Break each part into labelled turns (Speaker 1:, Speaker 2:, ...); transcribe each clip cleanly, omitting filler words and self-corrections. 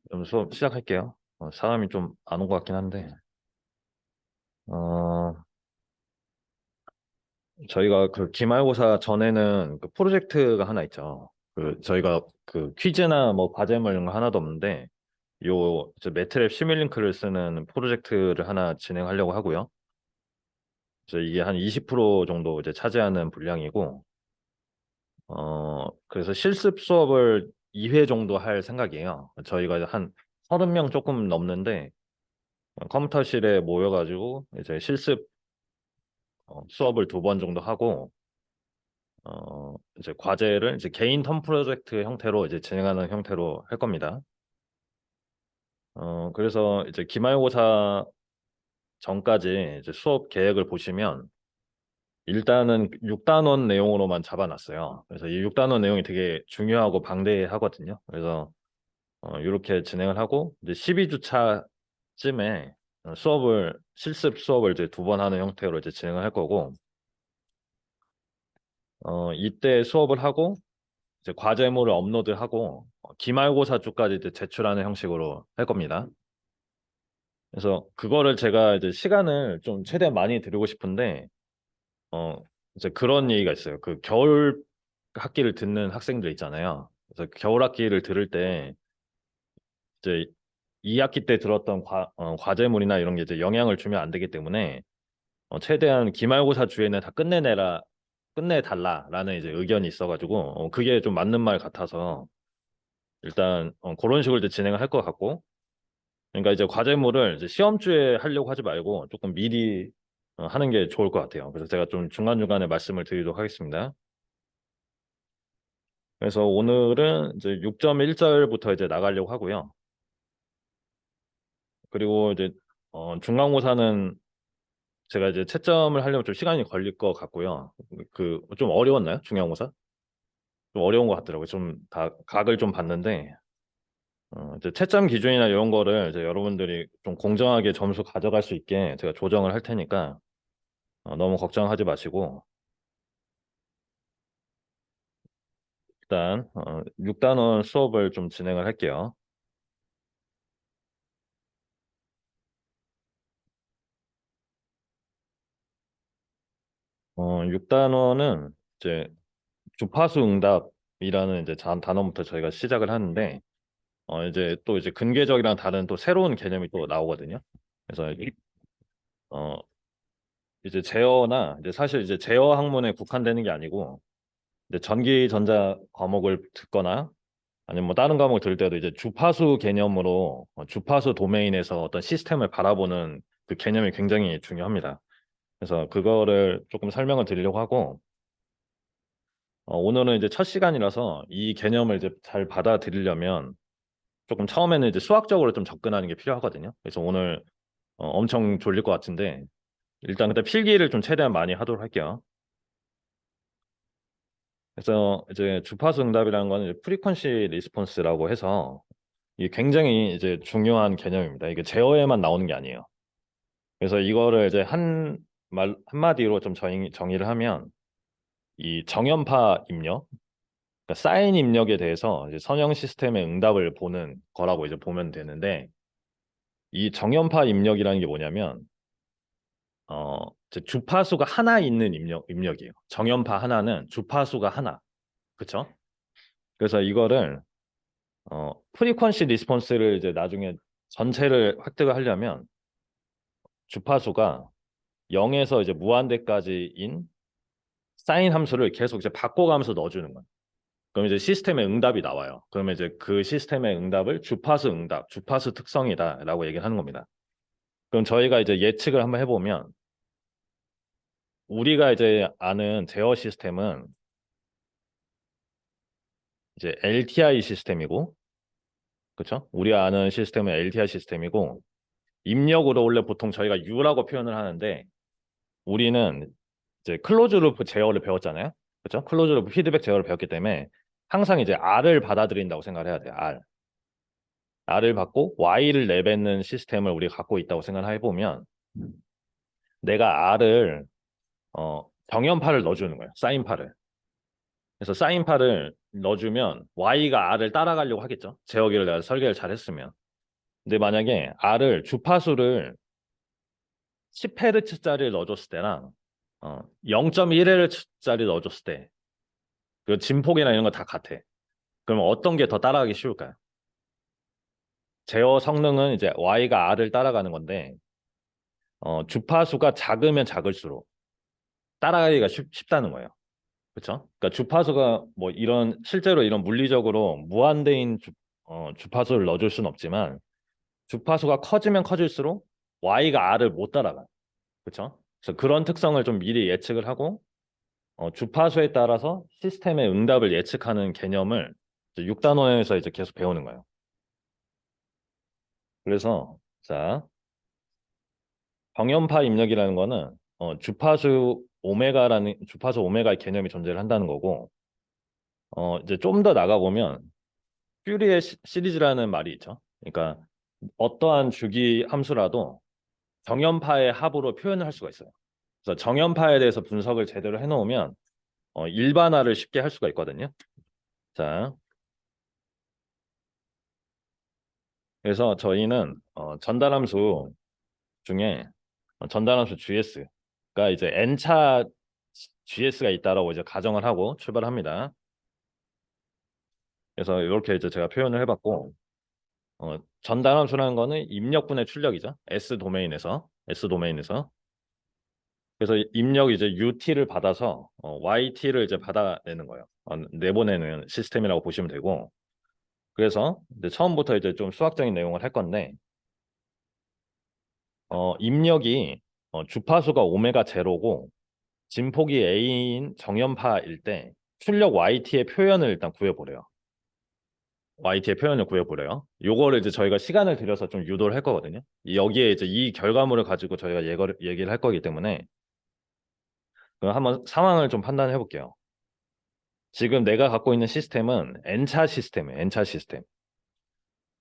Speaker 1: 그럼 수업 시작할게요. 사람이 좀 안 온 것 같긴 한데, 어, 저희가 그 기말고사 전에는 그 프로젝트가 하나 있죠. 저희가 그 퀴즈나 뭐 과제물 이런 거 하나도 없는데, 이제 매트랩 시뮬링크를 쓰는 프로젝트를 하나 진행하려고 하고요. 이게 한 20% 정도 이제 차지하는 분량이고, 그래서 실습 수업을 2회 정도 할 생각이에요. 저희가 한 30명 조금 넘는데, 컴퓨터실에 모여가지고 이제 실습 수업을 2번 정도 하고 이제 과제를 이제 개인 텀 프로젝트 형태로 이제 진행하는 형태로 할 겁니다. 그래서 이제 기말고사 전까지 이제 수업 계획을 보시면 일단은 6단원 내용으로만 잡아놨어요. 그래서 이 6단원 내용이 되게 중요하고 방대하거든요. 그래서 이렇게 진행을 하고 이제 12주차쯤에 실습 수업을 이제 2번 하는 형태로 이제 진행을 할 거고 이때 수업을 하고 이제 과제물을 업로드하고 기말고사 주까지 이제 제출하는 형식으로 할 겁니다. 그래서 그거를 제가 이제 시간을 좀 최대한 많이 드리고 싶은데 어 이제 그런 얘기가 있어요. 그 겨울 학기를 듣는 학생들 있잖아요. 그래서 겨울 학기를 들을 때 이제 2학기 때 들었던 과제물이나 이런 게 이제 영향을 주면 안 되기 때문에 최대한 기말고사 주에는 다 끝내달라라는 이제 의견이 있어가지고 그게 좀 맞는 말 같아서 일단 그런 식으로 이제 진행을 할 것 같고 그러니까 이제 과제물을 이제 시험주에 하려고 하지 말고 조금 미리 하는 게 좋을 것 같아요. 그래서 제가 좀 중간중간에 말씀을 드리도록 하겠습니다. 그래서 오늘은 이제 6.1절부터 이제 나가려고 하고요. 그리고 이제 중간고사는 제가 이제 채점을 하려면 좀 시간이 걸릴 것 같고요. 그 좀 어려웠나요? 중간고사? 좀 어려운 것 같더라고요. 좀 다 각을 좀 봤는데 이제 채점 기준이나 이런 거를 이제 여러분들이 좀 공정하게 점수 가져갈 수 있게 제가 조정을 할 테니까 너무 걱정하지 마시고 일단 6단원 수업을 좀 진행을 할게요. 6단원은 이제 주파수 응답이라는 이제 단어부터 저희가 시작을 하는데 이제 또 이제 근계적이랑 다른 또 새로운 개념이 또 나오거든요. 그래서 어 이제 제어나 이제 사실 이제 제어 학문에 국한되는 게 아니고 이제 전기 전자 과목을 듣거나 아니면 뭐 다른 과목 들을 때도 이제 주파수 개념으로 주파수 도메인에서 어떤 시스템을 바라보는 그 개념이 굉장히 중요합니다. 그래서 그거를 조금 설명을 드리려고 하고 오늘은 이제 첫 시간이라서 이 개념을 이제 잘 받아들이려면 조금 처음에는 이제 수학적으로 좀 접근하는 게 필요하거든요. 그래서 오늘 엄청 졸릴 것 같은데 일단 그때 필기를 좀 최대한 많이 하도록 할게요. 그래서 이제 주파수 응답이라는 거는 이제 프리퀀시 리스폰스라고 해서 이게 굉장히 이제 중요한 개념입니다. 이게 제어에만 나오는 게 아니에요. 그래서 이거를 이제 한마디로 좀 정의를 하면 이 정연파 입력, 그러니까 사인 입력에 대해서 이제 선형 시스템의 응답을 보는 거라고 이제 보면 되는데 이 정연파 입력이라는 게 뭐냐면 이제 주파수가 하나 있는 입력이에요. 정연파 하나는 주파수가 하나. 그쵸? 그래서 이거를 프리퀀시 리스폰스를 이제 나중에 전체를 획득을 하려면 주파수가 0에서 이제 무한대까지인 사인 함수를 계속 이제 바꿔가면서 넣어주는 거예요. 그럼 이제 시스템의 응답이 나와요. 그러면 이제 그 시스템의 응답을 주파수 응답, 주파수 특성이다라고 얘기를 하는 겁니다. 그럼 저희가 이제 예측을 한번 해보면 우리가 이제 아는 제어 시스템은 이제 LTI 시스템이고, 그렇죠? 우리가 아는 시스템은 LTI 시스템이고 입력으로 원래 보통 저희가 U라고 표현을 하는데 우리는 이제 클로즈 루프 제어를 배웠잖아요. 그렇죠? 클로즈 루프 피드백 제어를 배웠기 때문에 항상 이제 R을 받아들인다고 생각을 해야 돼요. R. R을 받고 Y를 내뱉는 시스템을 우리가 갖고 있다고 생각을 해보면 내가 R을 정연파를 넣어주는 거예요. 사인파를. 그래서 사인파를 넣어주면 y가 r을 따라가려고 하겠죠. 제어기를 내가 설계를 잘 했으면. 근데 만약에 r을 주파수를 10Hz짜리 넣어줬을 때랑 0.1Hz짜리 넣어줬을 때 그 진폭이나 이런 거 다 같아. 그러면 어떤 게 더 따라가기 쉬울까요? 제어 성능은 이제 y가 r을 따라가는 건데 주파수가 작으면 작을수록 따라가기가 쉽다는 거예요. 그렇죠? 그러니까 주파수가 뭐 이런 실제로 이런 물리적으로 무한대인 주파수를 넣어줄 수는 없지만 주파수가 커지면 커질수록 y가 r을 못 따라가. 그렇죠? 그래서 그런 특성을 좀 미리 예측을 하고 주파수에 따라서 시스템의 응답을 예측하는 개념을 6단원에서 이제 계속 배우는 거예요. 그래서 자 정연파 입력이라는 거는 주파수 오메가의 개념이 존재를 한다는 거고 이제 좀 더 나가 보면 퓨리의 시리즈라는 말이 있죠. 그러니까 어떠한 주기 함수라도 정연파의 합으로 표현을 할 수가 있어요. 그래서 정연파에 대해서 분석을 제대로 해놓으면 일반화를 쉽게 할 수가 있거든요. 자, 그래서 저희는 전달함수 중에 전달함수 GS가 이제 n차 GS가 있다라고 이제 가정을 하고 출발합니다. 그래서 이렇게 이제 제가 표현을 해봤고 전달함수라는 거는 입력분의 출력이죠. S 도메인에서. 그래서 입력 이제 UT를 받아서 YT를 이제 받아내는 거예요. 내보내는 시스템이라고 보시면 되고. 그래서 이제 처음부터 이제 좀 수학적인 내용을 할 건데 입력이 주파수가 오메가 제로고 진폭이 A인 정연파일 때 출력 YT의 표현을 일단 구해보래요. YT의 표현을 구해보래요. 요거를 이제 저희가 시간을 들여서 좀 유도를 할 거거든요. 여기에 이제 이 결과물을 가지고 저희가 얘기를 할 거기 때문에 그럼 한번 상황을 좀 판단해 볼게요. 지금 내가 갖고 있는 시스템은 N차 시스템이에요. N차 시스템.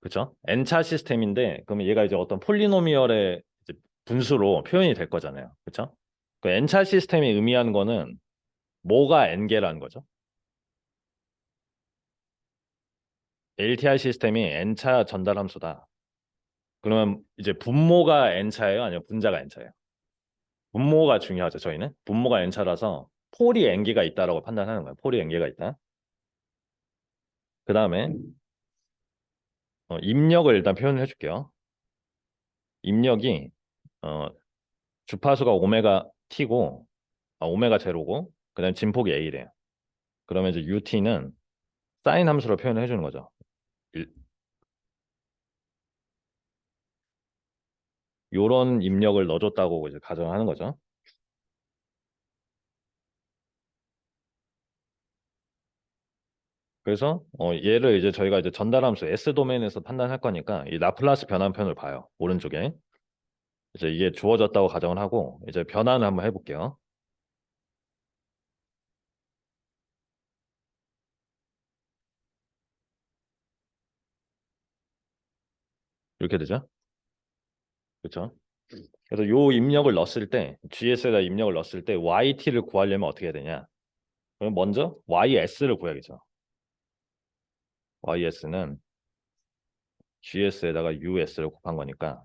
Speaker 1: 그렇죠? N차 시스템인데 그러면 얘가 이제 어떤 폴리노미얼의 이제 분수로 표현이 될 거잖아요. 그렇죠? 그 N차 시스템이 의미하는 거는 뭐가 N개라는 거죠? LTI 시스템이 N차 전달 함수다. 그러면 이제 분모가 N차예요? 아니면 분자가 N차예요? 분모가 중요하죠, 저희는. 분모가 N차라서 폴이 N개가 있다라고 판단하는 거예요. 폴이 N개가 있다. 그 다음에 입력을 일단 표현을 해줄게요. 입력이 어, 주파수가 오메가 T고 오메가 제로고 그다음에 진폭이 A래요. 그러면 이제 UT는 사인 함수로 표현을 해주는 거죠. 요런 입력을 넣어줬다고 이제 가정하는 거죠. 그래서 얘를 이제 저희가 이제 전달함수 S 도메인에서 판단할 거니까 이 라플라스 변환편을 봐요. 오른쪽에 이제 이게 주어졌다고 가정을 하고 이제 변환을 한번 해볼게요. 이렇게 되죠. 그렇죠? 그래서 요 입력을 넣었을 때 GS에다 입력을 넣었을 때 YT를 구하려면 어떻게 해야 되냐? 그럼 먼저 YS를 구해야겠죠. YS는 GS에다가 US를 곱한 거니까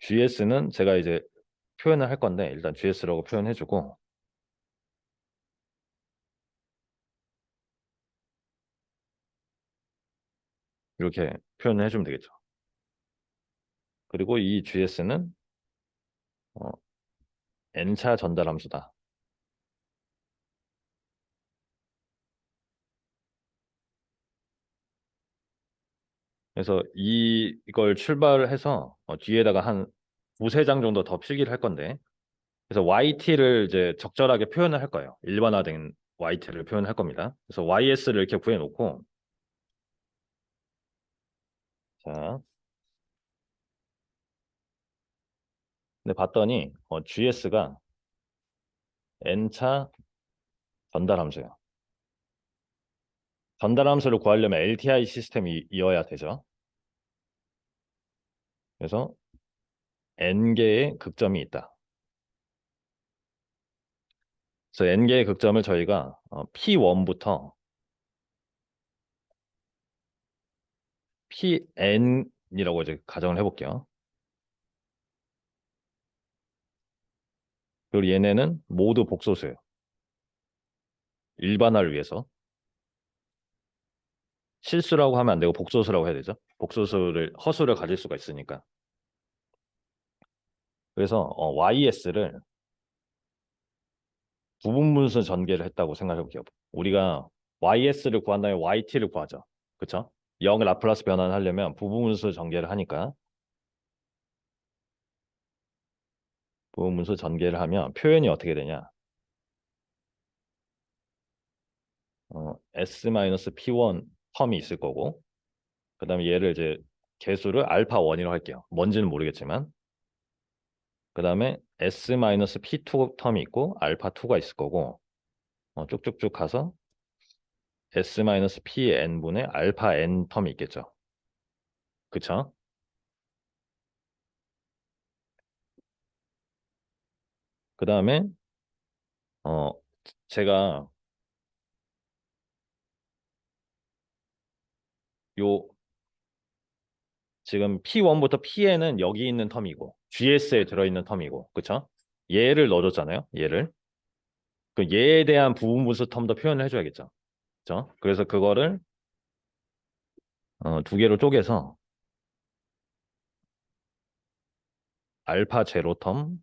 Speaker 1: GS는 제가 이제 표현을 할 건데 일단 GS라고 표현해주고 이렇게 표현을 해주면 되겠죠. 그리고 이 GS는 N차 전달 함수다. 그래서 이걸 출발해서 뒤에다가 한 두세 장 정도 더 필기를 할 건데 그래서 YT를 이제 적절하게 표현을 할 거예요. 일반화된 YT를 표현할 겁니다. 그래서 YS를 이렇게 구해놓고 자, 근데 봤더니 GS가 N차 전달 함수예요. 전달 함수를 구하려면 LTI 시스템이 이어야 되죠. 그래서 N개의 극점이 있다. 그래서 n개의 극점을 저희가 P1부터 Pn이라고 이제 가정을 해볼게요. 그리고 얘네는 모두 복소수예요. 일반화를 위해서. 실수라고 하면 안 되고 복소수라고 해야 되죠. 허수를 가질 수가 있으니까. 그래서 YS를 부분분수 전개를 했다고 생각해 볼게요. 우리가 YS를 구한 다음에 YT를 구하죠. 그쵸? 0 라플라스 변환을 하려면 부분분수 전개를 하니까 부분분수 전개를 하면 표현이 어떻게 되냐? S-P1 텀이 있을 거고 그 다음에 얘를 이제 개수를 알파1이라고 할게요. 뭔지는 모르겠지만 그 다음에 S-P2 텀이 있고 알파2가 있을 거고 쭉쭉쭉 가서 S-PN분의 알파-N 텀이 있겠죠. 그쵸? 그 다음에 어 제가 요 지금 P1부터 Pn은 여기 있는 텀이고 GS에 들어있는 텀이고 그쵸? 얘를 넣어줬잖아요. 얘를. 그 얘에 대한 부분분수 텀도 표현을 해줘야겠죠. 그쵸? 그래서 그거를 두 개로 쪼개서 알파 제로 텀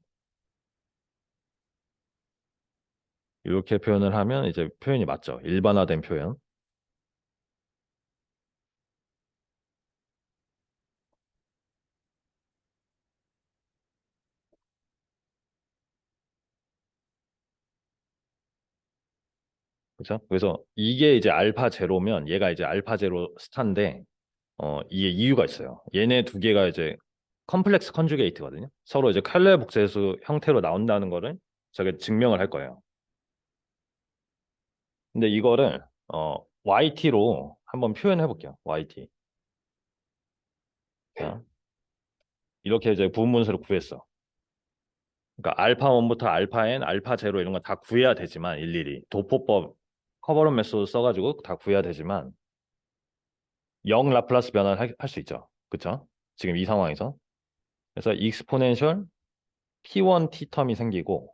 Speaker 1: 이렇게 표현을 하면 이제 표현이 맞죠. 일반화된 표현. 그죠? 그래서 이게 이제 알파 제로면 얘가 이제 알파 제로 스타인데 이게 이유가 있어요. 얘네 두 개가 이제 컴플렉스 컨주게이트거든요. 서로 이제 칼레 복제수 형태로 나온다는 거를 저게 증명을 할 거예요. 근데 이거를 YT로 한번 표현해 볼게요. YT. 자, 이렇게 이제 부분분수를 구했어. 그러니까 알파 1부터 알파 n, 알파 제로 이런 거 다 구해야 되지만 일일이 도포법 커버런 메소드 써가지고 다 구해야 되지만 0 라플라스 변화를 할 수 있죠. 그쵸? 지금 이 상황에서. 그래서 익스포넨셜 P1 T 텀이 생기고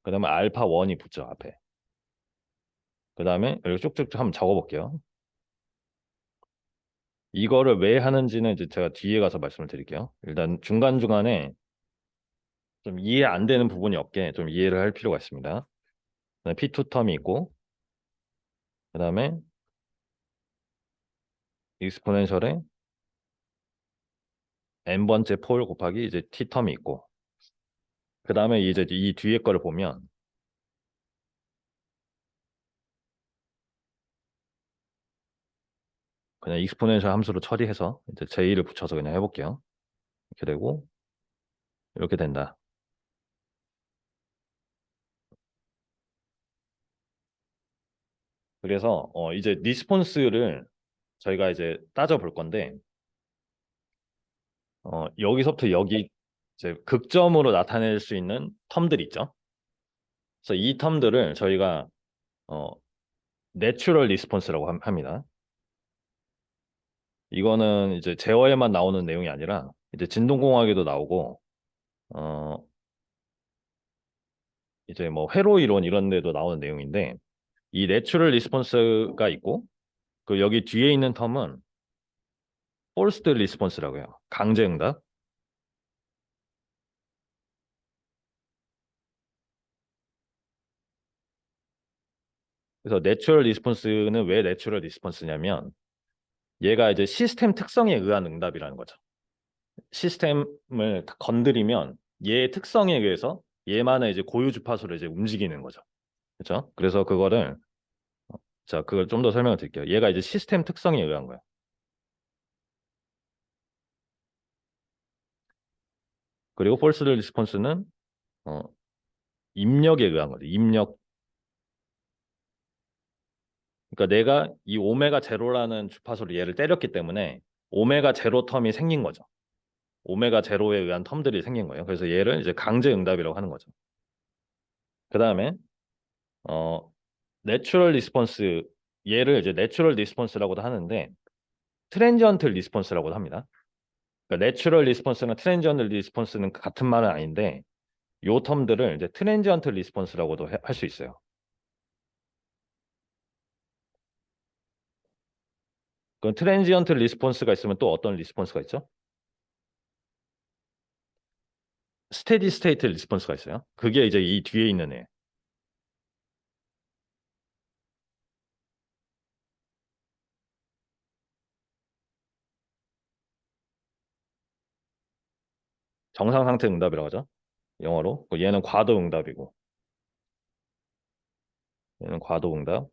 Speaker 1: 그 다음에 알파 1이 붙죠 앞에. 그 다음에 이렇게 쭉쭉 한번 적어볼게요. 이거를 왜 하는지는 이제 제가 뒤에 가서 말씀을 드릴게요. 일단 중간중간에 좀 이해 안 되는 부분이 없게 좀 이해를 할 필요가 있습니다. P2 텀이 있고 그 다음에 익스포넨셜에 n번째 폴 곱하기 이제 t 텀이 있고 그 다음에 이제 이 뒤에 거를 보면 그냥 익스포넨셜 함수로 처리해서 이제 j 를 붙여서 그냥 해볼게요. 이렇게 되고 이렇게 된다. 그래서 이제 리스폰스를 저희가 이제 따져 볼 건데 여기서부터 여기 이제 극점으로 나타낼 수 있는 텀들 있죠. 그래서 이 텀들을 저희가 어, 내추럴 리스폰스라고 합니다. 이거는 이제 제어에만 나오는 내용이 아니라 이제 진동공학에도 나오고 어, 이제 뭐 회로 이론 이런 데도 나오는 내용인데 이 내추럴 리스폰스가 있고 그 여기 뒤에 있는 텀은 포스트 리스폰스라고 해요. 강제 응답. 그래서 내추럴 리스폰스는 왜 내추럴 리스폰스냐면 얘가 이제 시스템 특성에 의한 응답이라는 거죠. 시스템을 건드리면 얘의 특성에 의해서 얘만의 이제 고유 주파수를 이제 움직이는 거죠. 그렇죠? 그래서 그거를 자, 그걸 좀 더 설명을 드릴게요. 얘가 이제 시스템 특성에 의한 거예요. 그리고 폴스 리스폰스는 어, 입력에 의한 거죠. 입력. 그러니까 내가 이 오메가 제로라는 주파수로 얘를 때렸기 때문에 오메가 제로 텀이 생긴 거죠. 오메가 제로에 의한 텀들이 생긴 거예요. 그래서 얘를 이제 강제 응답이라고 하는 거죠. 그 다음에 어, 내추럴 리스폰스 얘를 이제 내추럴 리스폰스라고도 하는데 트랜지언트 리스폰스라고도 합니다. 그러니까 내추럴 리스폰스나 트랜지언트 리스폰스는 같은 말은 아닌데 요 텀들을 이제 트랜지언트 리스폰스라고도 할 수 있어요. 그 트랜지언트 리스폰스가 있으면 또 어떤 리스폰스가 있죠? 스테디 스테이트 리스폰스가 있어요. 그게 이제 이 뒤에 있는 애. 정상 상태 응답이라고 하죠. 영어로. 얘는 과도 응답이고 얘는 과도 응답,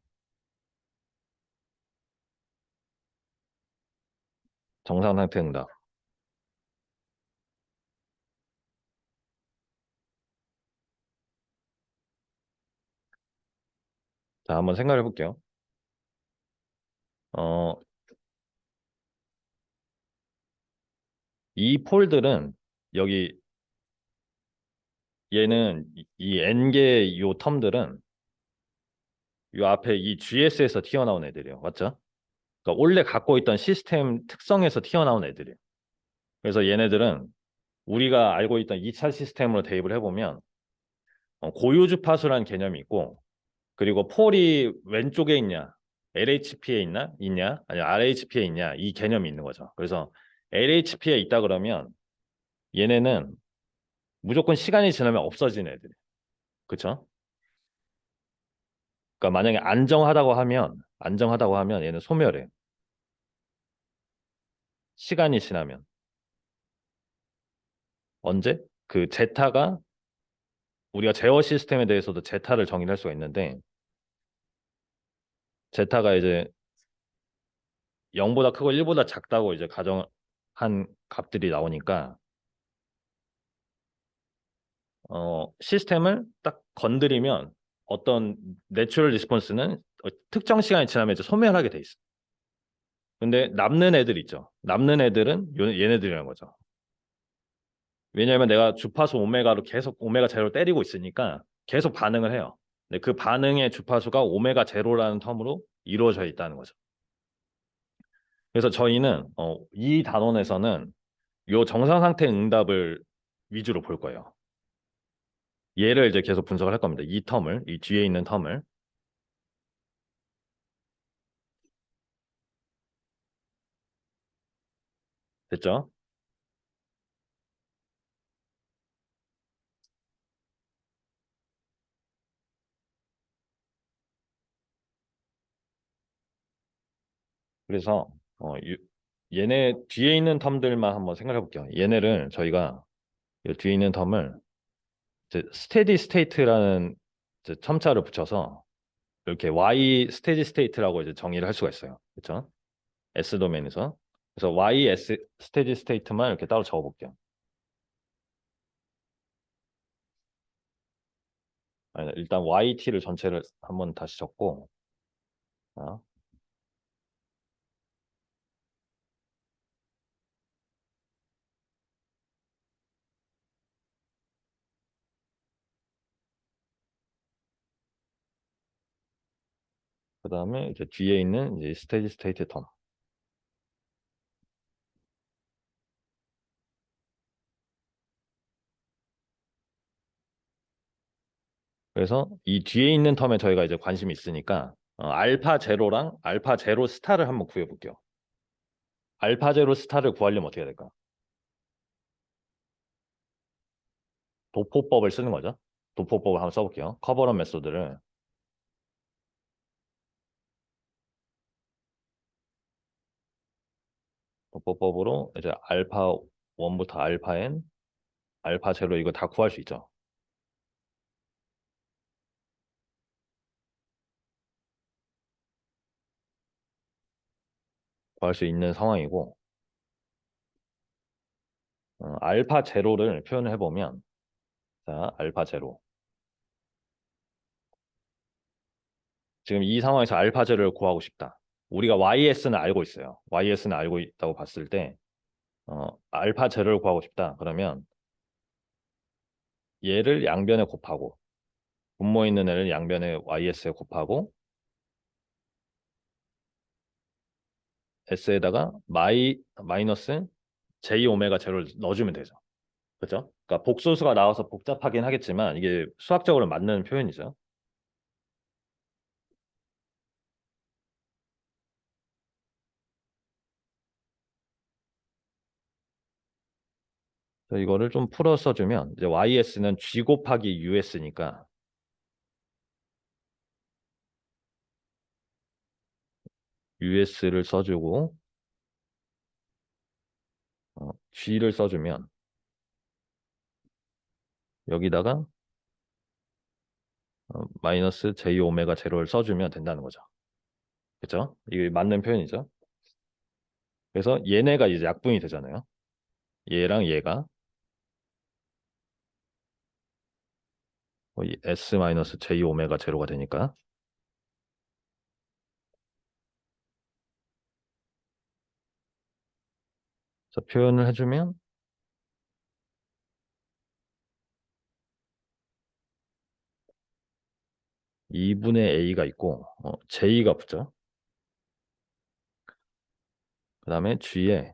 Speaker 1: 정상 상태 응답. 자, 한번 생각해 볼게요. 어, 이 폴들은 여기 얘는 이 n개 요 텀들은 요 앞에 이 GS에서 튀어나온 애들이에요. 맞죠? 그러니까 원래 갖고 있던 시스템 특성에서 튀어나온 애들이에요. 그래서 얘네들은 우리가 알고 있던 2차 시스템으로 대입을 해보면 고유 주파수라는 개념이 있고 그리고 폴이 왼쪽에 있냐 LHP에 있냐 아니 RHP에 있냐 이 개념이 있는 거죠. 그래서 LHP에 있다 그러면 얘네는 무조건 시간이 지나면 없어지는 애들이에요. 그렇죠? 그러니까 만약에 안정하다고 하면 얘는 소멸해. 시간이 지나면 언제? 그 제타가 우리가 제어 시스템에 대해서도 제타를 정의할 수가 있는데 제타가 이제 0보다 크고 1보다 작다고 이제 가정한 값들이 나오니까 시스템을 딱 건드리면 어떤 내추럴 리스폰스는 특정 시간이 지나면 이제 소멸하게 돼 있어. 근데 남는 애들 있죠. 남는 애들은 얘네들이라는 거죠. 왜냐하면 내가 주파수 오메가로 계속 오메가 제로 때리고 있으니까 계속 반응을 해요. 근데 그 반응의 주파수가 오메가 제로라는 텀으로 이루어져 있다는 거죠. 그래서 저희는 이 단원에서는 요 정상 상태 응답을 위주로 볼 거예요. 얘를 이제 계속 분석을 할 겁니다. 이 텀을, 이 뒤에 있는 텀을. 됐죠? 그래서 얘네 뒤에 있는 텀들만 한번 생각해 볼게요. 얘네를 저희가 이 뒤에 있는 텀을 이제 스테디 스테이트라는 이제 첨자를 붙여서 이렇게 Y 스테디 스테이트라고 이제 정의를 할 수가 있어요. 그렇죠? S 도메인에서. 그래서 Y S 스테디 스테이트만 이렇게 따로 적어 볼게요. 아니, 일단 YT를 전체를 한번 다시 적고 자, 그다음에 이제 뒤에 있는 이제 스테디 스테이트 텀. 그래서 이 뒤에 있는 텀에 저희가 이제 관심이 있으니까 알파 제로랑 알파 제로 스타를 한번 구해 볼게요. 알파 제로 스타를 구하려면 어떻게 해야 될까? 도포법을 쓰는 거죠. 도포법을 한번 써볼게요. 커버런 메소드를 도포법으로 이제 알파 1부터 알파 n, 알파 제로 이거 다 구할 수 있죠. 구할 수 있는 상황이고 알파 제로를 표현을 해보면 자 알파 제로 지금 이 상황에서 알파 제로를 구하고 싶다. 우리가 YS는 알고 있어요. YS는 알고 있다고 봤을 때 알파 제로를 구하고 싶다. 그러면 얘를 양변에 곱하고 분모 있는 애를 양변에 YS에 곱하고 S에다가 마이너스 J 오메가 제로를 넣어주면 되죠. 그죠? 그러니까 복소수가 나와서 복잡하긴 하겠지만 이게 수학적으로 맞는 표현이죠. 그래서 이거를 좀 풀어 써주면 이제 YS는 G 곱하기 US니까 US를 써주고 G를 써주면 여기다가 마이너스 J 오메가 제로를 써주면 된다는 거죠. 그죠? 이게 맞는 표현이죠. 그래서 얘네가 이제 약분이 되잖아요. 얘랑 얘가 이 S 마이너스 J 오메가 제로가 되니까 그래서 표현을 해주면 2분의 A가 있고 J가 붙죠. 그 다음에 G에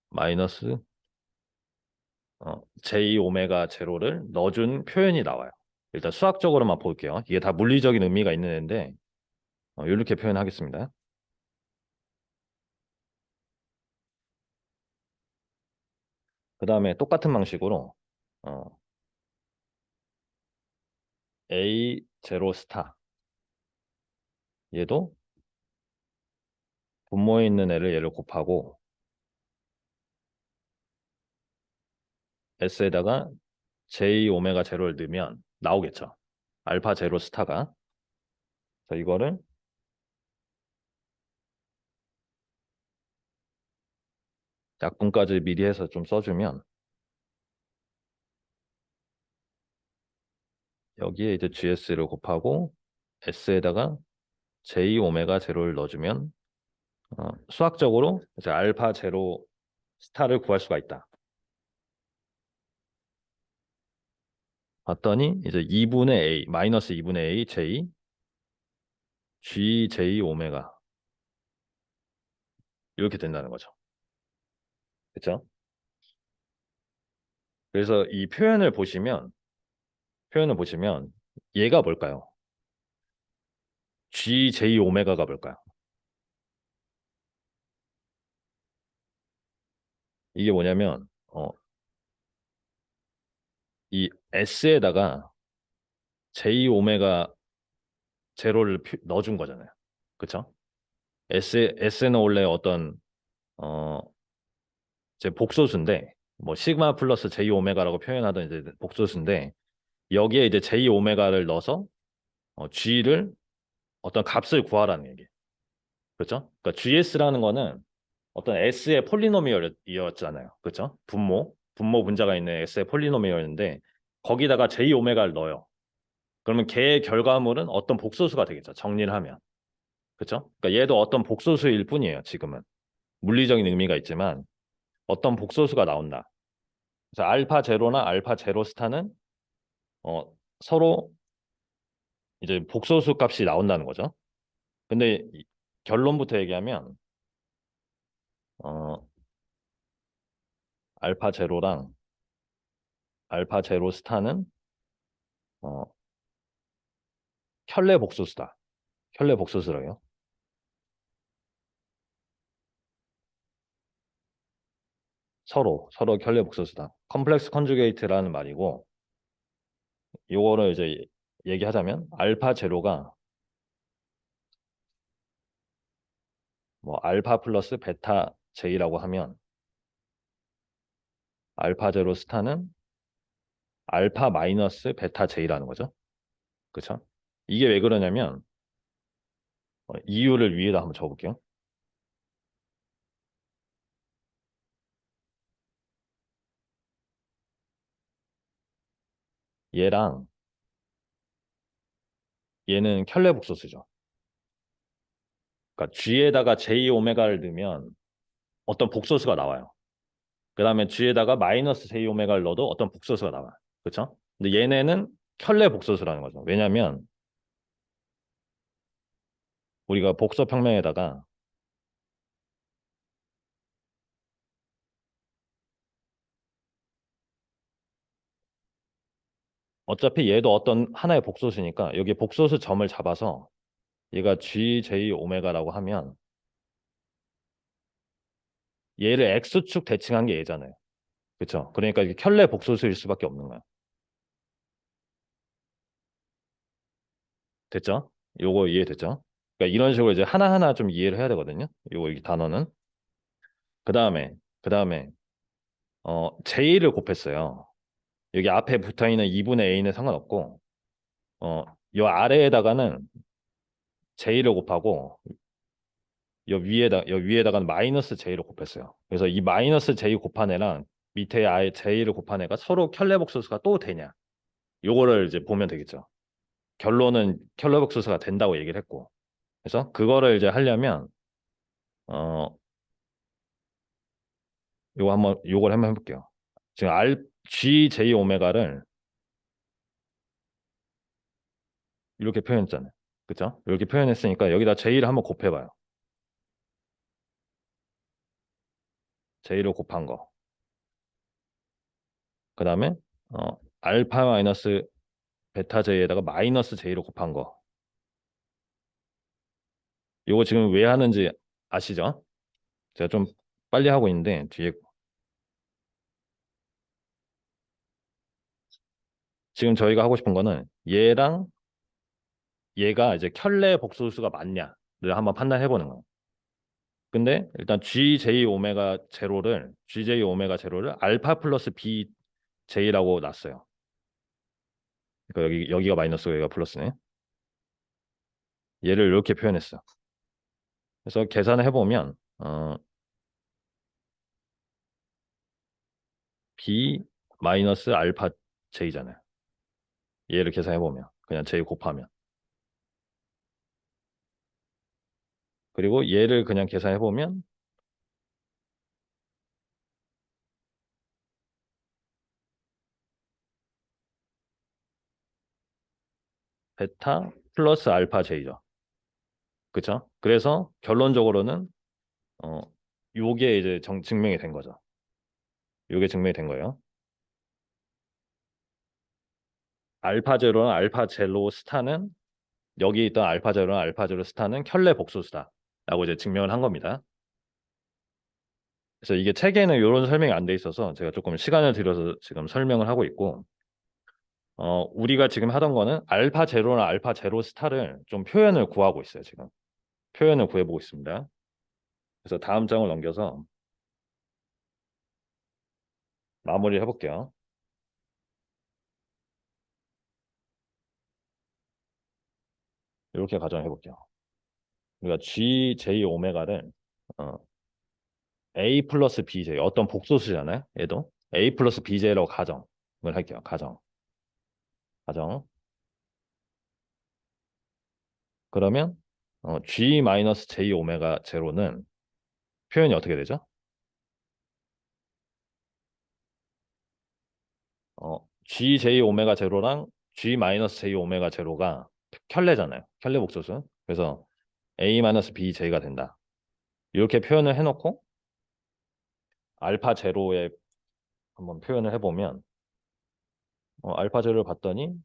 Speaker 1: 마이너스 J 오메가 제로를 넣어준 표현이 나와요. 일단 수학적으로만 볼게요. 이게 다 물리적인 의미가 있는 애인데 이렇게 표현하겠습니다. 그 다음에 똑같은 방식으로 어, A 제로 스타 얘도 분모에 있는 애를 얘를 곱하고 S에다가 J 오메가 제로를 넣으면 나오겠죠. 알파 제로 스타가. 그래서 이거를 약분까지 미리 해서 좀 써주면 여기에 이제 GS를 곱하고 S에다가 J 오메가 제로를 넣어주면 수학적으로 이제 알파 제로 스타를 구할 수가 있다. 봤더니 이제 2분의 A 마이너스 2분의 A J GJ 오메가 이렇게 된다는 거죠. 그렇죠? 그래서 이 표현을 보시면 얘가 뭘까요? GJ 오메가가 뭘까요? 이게 뭐냐면 이 S에다가 J 오메가 제로를 넣어준 거잖아요. 그렇죠? S는 원래 어떤 어 이제 복소수인데 뭐 시그마 플러스 J 오메가라고 표현하던 이제 복소수인데 여기에 이제 J 오메가를 넣어서 G를 어떤 값을 구하라는 얘기. 그렇죠? 그러니까 GS라는 거는 어떤 S의 폴리노미얼이었잖아요. 그렇죠? 분모 분자가 있는 S의 폴리노미얼인데 거기다가 J 오메가를 넣어요. 그러면 걔의 결과물은 어떤 복소수가 되겠죠. 정리를 하면. 그렇죠? 그러니까 얘도 어떤 복소수일 뿐이에요. 지금은. 물리적인 의미가 있지만 어떤 복소수가 나온다. 그래서 알파 제로나 알파 제로 스타는 어, 서로 이제 복소수 값이 나온다는 거죠. 근데 결론부터 얘기하면 어, 알파 제로랑 알파 제로 스타는 어, 켤레 복소수다. 켤레 복소수라고요. 서로 켤레 복소수다. 컴플렉스 컨주게이트라는 말이고 요거를 이제 얘기하자면 알파 제로가 뭐 알파 플러스 베타 제이라고 하면 알파 제로 스타는 알파 마이너스 베타 제이라는 거죠. 그렇죠? 이게 왜 그러냐면 이유를 위에다 한번 적어볼게요. 얘랑 얘는 켤레 복소수죠. 그러니까 G에다가 J 오메가를 넣으면 어떤 복소수가 나와요. 그 다음에 G에다가 마이너스 J 오메가를 넣어도 어떤 복소수가 나와요. 그렇죠? 근데 얘네는 켤레 복소수라는 거죠. 왜냐하면 우리가 복소 평면에다가 어차피 얘도 어떤 하나의 복소수니까 여기 복소수 점을 잡아서 얘가 GJ 오메가라고 하면 얘를 X축 대칭한 게 얘잖아요. 그렇죠? 그러니까 이게 켤레 복소수일 수밖에 없는 거야. 됐죠? 요거 이해됐죠? 그러니까 이런 식으로 이제 하나하나 좀 이해를 해야 되거든요. 요거 이 단어는. 그다음에 J를 곱했어요. 여기 앞에 붙어 있는 2분의 A는 상관없고 어, 요 아래에다가는 J를 곱하고 요 위에다가는 마이너스 J를 곱했어요. 그래서 이 마이너스 J 곱한 애랑 밑에 아예 J를 곱한 애가 서로 켤레복소수가 또 되냐? 요거를 이제 보면 되겠죠. 결론은 켤레복소수가 된다고 얘기를 했고. 그래서 그거를 이제 하려면 어 요걸 한번 해볼게요. 지금 GJ 오메가를 이렇게 표현했잖아요. 그쵸? 이렇게 표현했으니까 여기다 J를 한번 곱해봐요. J를 곱한 거. 그 다음에 알파 마이너스 베타 J에다가 마이너스 J를 곱한 거. 요거 지금 왜 하는지 아시죠? 제가 좀 빨리 하고 있는데 뒤에 지금 저희가 하고 싶은 거는 얘랑 얘가 이제 켤레 복소수가 맞냐를 한번 판단해 보는 거예요. 근데 일단 GJ 오메가 제로를 알파 플러스 BJ라고 놨어요. 그러니까 여기가 마이너스고 여기가 플러스네. 얘를 이렇게 표현했어. 그래서 계산을 해보면 B 마이너스 알파 J잖아요. 얘를 계산해보면 그냥 J 곱하면 그리고 얘를 그냥 계산해보면 베타 플러스 알파 J죠. 그쵸? 그래서 결론적으로는 어 요게 이제 증명이 된 거죠. 요게 증명이 된 거예요. 알파 제로는 알파 제로 스타는 여기 있던 알파 제로는 알파 제로 스타는 켤레 복소수다라고 이제 증명을 한 겁니다. 그래서 이게 책에는 이런 설명이 안 돼 있어서 제가 조금 시간을 들여서 지금 설명을 하고 있고 우리가 지금 하던 거는 알파 제로나 알파 제로 스타를 좀 표현을 구하고 있어요, 지금. 표현을 구해보고 있습니다. 그래서 다음 장을 넘겨서 마무리를 해볼게요. 이렇게 가정해 볼게요. 우리가 GJ 오메가를 어, A 플러스 BJ 어떤 복소수잖아요. 얘도 A 플러스 BJ라고 가정을 할게요. 가정. 그러면 G 마이너스 J 오메가 제로는 표현이 어떻게 되죠? GJ 오메가 제로랑 G 마이너스 J 오메가 제로가 켤레잖아요. 켤레 복소수. 그래서 A 마이너스 BJ가 된다. 이렇게 표현을 해놓고 알파 제로에 한번 표현을 해보면 알파 제로를 봤더니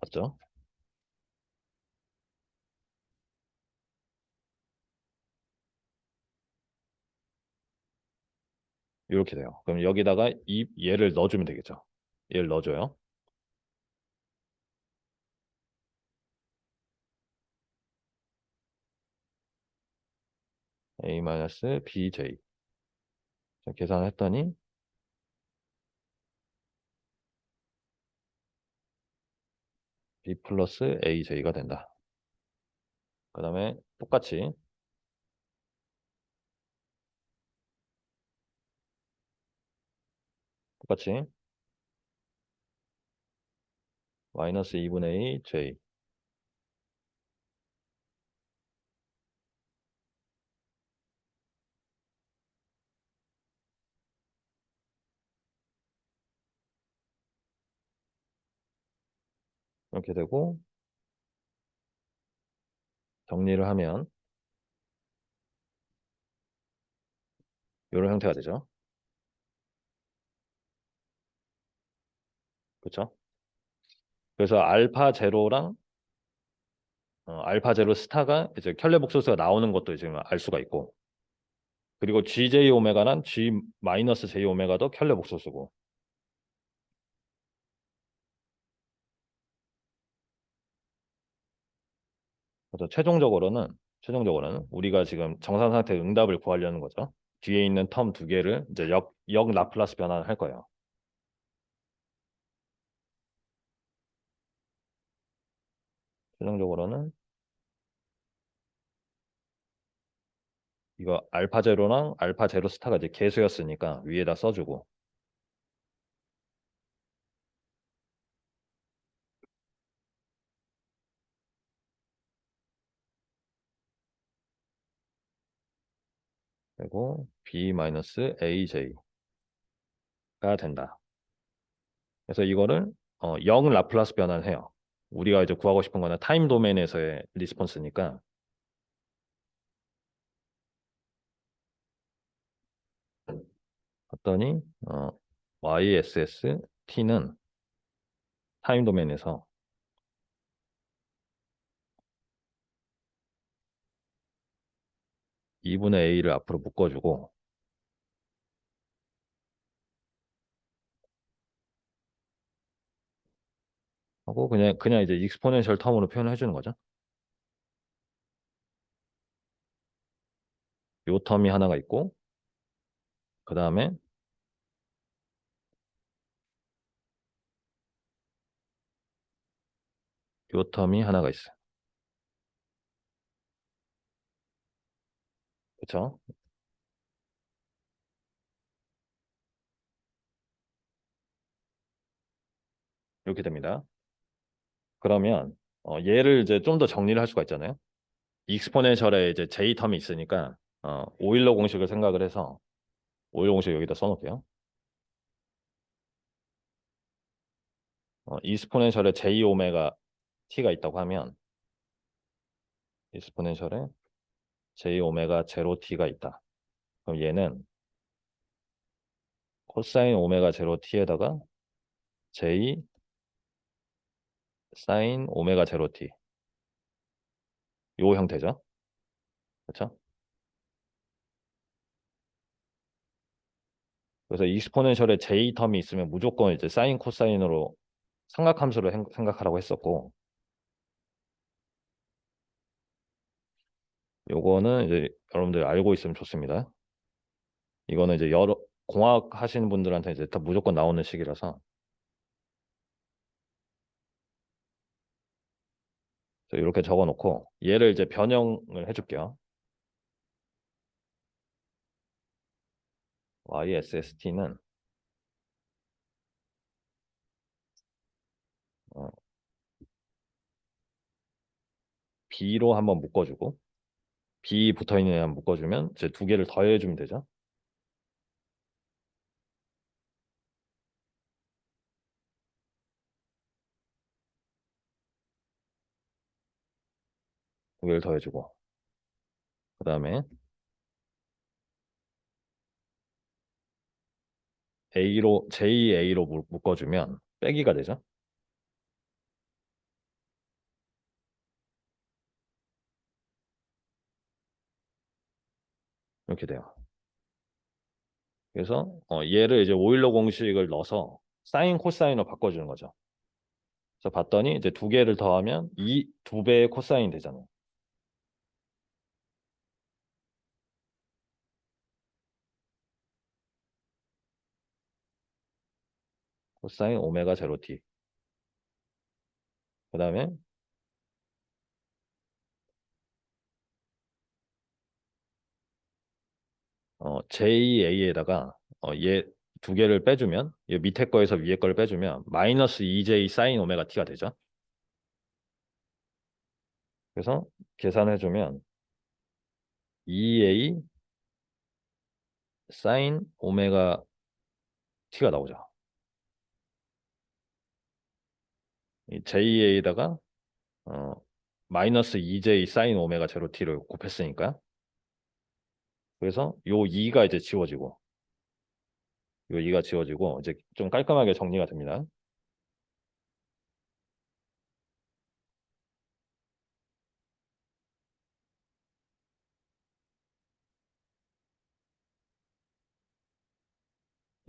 Speaker 1: 맞죠? 이렇게 돼요. 그럼 여기다가 얘를 넣어주면 되겠죠. 얘를 넣어줘요. A-BJ. 자, 계산했더니 B 플러스 AJ가 된다. 그 다음에 똑같이 마이너스 2분의 A J. 이렇게 되고 정리를 하면 이런 형태가 되죠. 그렇죠? 그래서 알파 제로랑 알파 제로 스타가 이제 켈레 복소스가 나오는 것도 지금 알 수가 있고, 그리고 GJ 오메가랑 G 마이너스 J 오메가도 켈레 복소스고. 그래서 최종적으로는 우리가 지금 정상 상태 응답을 구하려는 거죠. 뒤에 있는 텀 두 개를 이제 역 라플라스 변환을 할 거예요. 최종적으로는 이거 알파 제로랑 알파 제로 스타가 이제 개수였으니까 위에다 써주고, 그리고 B 마이너스 AJ가 된다. 그래서 이거를 0 라플라스 변환을 해요. 우리가 이제 구하고 싶은 거는 타임 도메인에서의 리스폰스니까, 봤더니 YSST는 타임 도메인에서 2분의 A를 앞으로 묶어주고, 하고 그냥 이제 익스포넨셜 텀으로 표현을 해주는 거죠. 요 텀이 하나가 있고, 그 다음에 요 텀이 하나가 있어요. 그렇죠? 이렇게 됩니다. 그러면 얘를 이제 좀 더 정리를 할 수가 있잖아요. 익스포넨셜에 이제 J 텀이 있으니까 오일러 공식을 생각을 해서 오일러 공식 여기다 써놓을게요. 익스포넨셜에 J 오메가 T가 있다고 하면 익스포넨셜에 J 오메가 제로 T가 있다. 그럼 얘는 코사인 오메가 제로 T에다가 J 사인 오메가 제로 T, 요 형태죠. 그렇죠? 그래서 익스포넨셜에 J 텀이 있으면 무조건 이제 사인 코사인으로 삼각함수를 생각하라고 했었고, 요거는 이제 여러분들 알고 있으면 좋습니다. 이거는 이제 여러 공학 하시는 분들한테 이제 다 무조건 나오는 식이라서 이렇게 적어 놓고 얘를 이제 변형을 해줄게요. YSST는 B로 한번 묶어주고, B 붙어 있는 애 한번 묶어주면 이제 두 개를 더해주면 되죠. 두 개를 더해주고, 그 다음에 A로 JA로 묶어주면 빼기가 되죠. 이렇게 돼요. 그래서 얘를 이제 오일러 공식을 넣어서 사인 코사인으로 바꿔주는 거죠. 그래서 봤더니 이제 두 개를 더하면 이 두 배의 코사인 되잖아요. 코사인 오메가 제로 T. 그 다음에 JA에다가 얘 두 개를 빼주면, 얘 밑에 거에서 위에 거를 빼주면 마이너스 2J 사인 오메가 T가 되죠. 그래서 계산해주면 2A 사인 오메가 T가 나오죠. 이 JA에다가 어, 마이너스 2J 사인 오메가 제로 T를 곱했으니까 그래서 요 2가 이제 지워지고 요 2가 지워지고 이제 좀 깔끔하게 정리가 됩니다.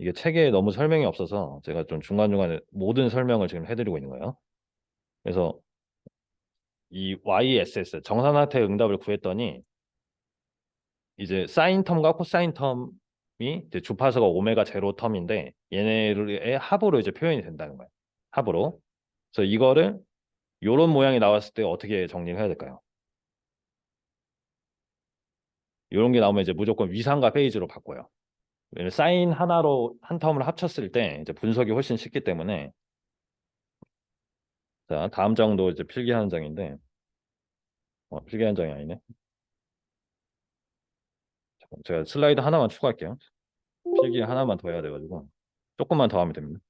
Speaker 1: 이게 책에 너무 설명이 없어서 제가 좀 중간중간에 모든 설명을 지금 해드리고 있는 거예요. 그래서 이 YSS 정사각형의 응답을 구했더니 이제 사인 텀과 코사인 텀이 이제 주파수가 오메가 제로 텀인데 얘네의 합으로 이제 표현이 된다는 거예요. 합으로. 그래서 이거를 요런 모양이 나왔을 때 어떻게 정리를 해야 될까요? 요런 게 나오면 이제 무조건 위상과 페이지로 바꿔요. 왜냐면 사인 하나로 한 텀을 합쳤을 때 이제 분석이 훨씬 쉽기 때문에 자 다음 장도 이제 필기하는 장인데 필기하는 장이 아니네. 제가 슬라이드 하나만 추가할게요. 필기 하나만 더 해야 돼가지고 조금만 더 하면 됩니다.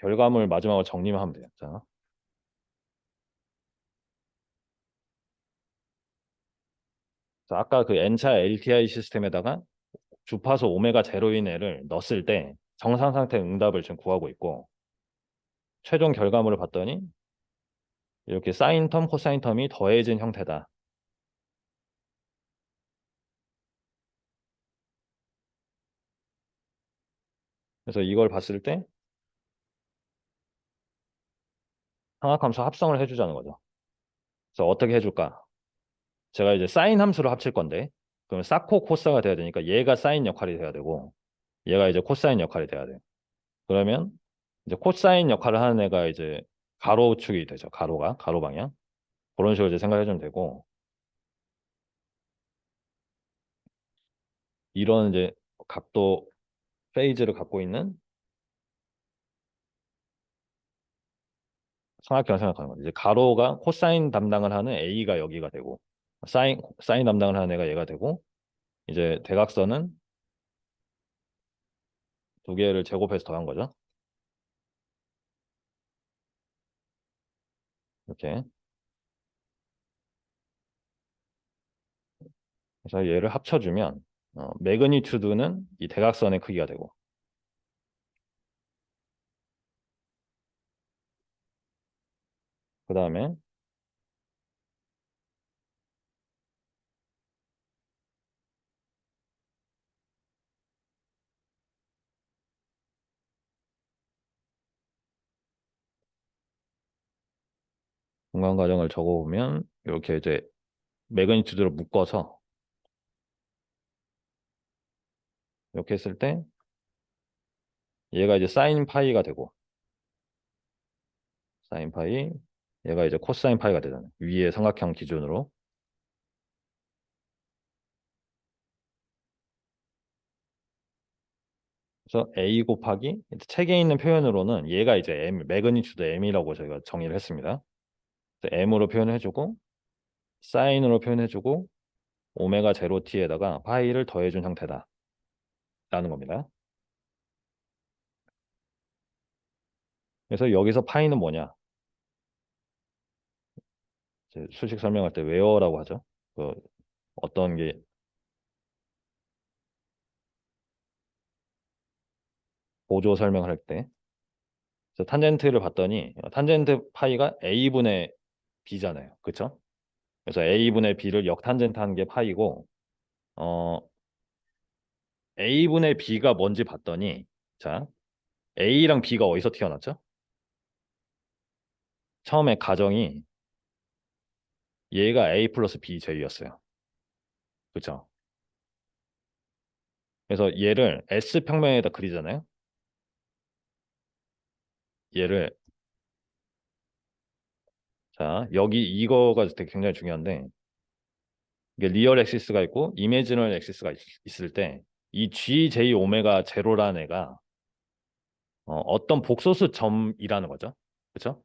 Speaker 1: 결과물 마지막으로 정리만 하면 돼요. 자, 자, 아까 그 N차 LTI 시스템에다가 주파수 오메가 제로인 애를 넣었을 때 정상 상태 응답을 지금 구하고 있고 최종 결과물을 봤더니 이렇게 사인 텀, 코사인 텀이 더해진 형태다. 그래서 이걸 봤을 때 상악함수 합성을 해주자는 거죠. 그래서 어떻게 해줄까? 제가 이제 사인 함수를 합칠 건데 그러면 사코 코사가 돼야 되니까 얘가 사인 역할이 돼야 되고 얘가 이제 코사인 역할이 돼야 돼요. 그러면 이제 코사인 역할을 하는 애가 이제 가로축이 되죠. 가로 방향. 그런 식으로 이제 생각해 주면 되고 이런 이제 각도 페이지를 갖고 있는 삼각형을 생각하는 거죠. 이제 가로가 코사인 담당을 하는 A가 여기가 되고 사인 담당을 하는 애가 얘가 되고 이제 대각선은 두 개를 제곱해서 더한 거죠. 이렇게. 그래서 얘를 합쳐주면 매그니튜드는 이 대각선의 크기가 되고 그 다음에 중간 과정을 적어보면 이렇게 이제 매그니튜드로 묶어서 이렇게 했을 때 얘가 이제 사인 파이가 되고 사인 파이 얘가 이제 코사인 파이가 되잖아요. 위에 삼각형 기준으로. 그래서 A 곱하기 책에 있는 표현으로는 얘가 이제 M, 매그니튜드 M이라고 저희가 정의를 했습니다. 그래서 M으로 표현해주고 사인으로 표현해주고 오메가 제로 T에다가 파이를 더해준 형태다라는 겁니다. 그래서 여기서 파이는 뭐냐? 이제 수식 설명할 때 웨어라고 하죠. 그 어떤 게 보조 설명을 할 때. 그래서 탄젠트를 봤더니 탄젠트 파이가 A분의 B잖아요. 그렇죠? 그래서 A분의 B를 역탄젠트 하는 게 파이고 어, A분의 B가 뭔지 봤더니 자 A랑 B가 어디서 튀어났죠? 처음에 가정이 얘가 A 플러스 B 제이였어요. 그렇죠? 그래서 얘를 S 평면에다 그리잖아요. 얘를 자 여기 이거가 되게 굉장히 중요한데 이게 리얼 엑시스가 있고 이미지널 엑시스가 있을 때 이 GJ 오메가 제로라는 애가 어떤 복소수 점이라는 거죠. 그렇죠?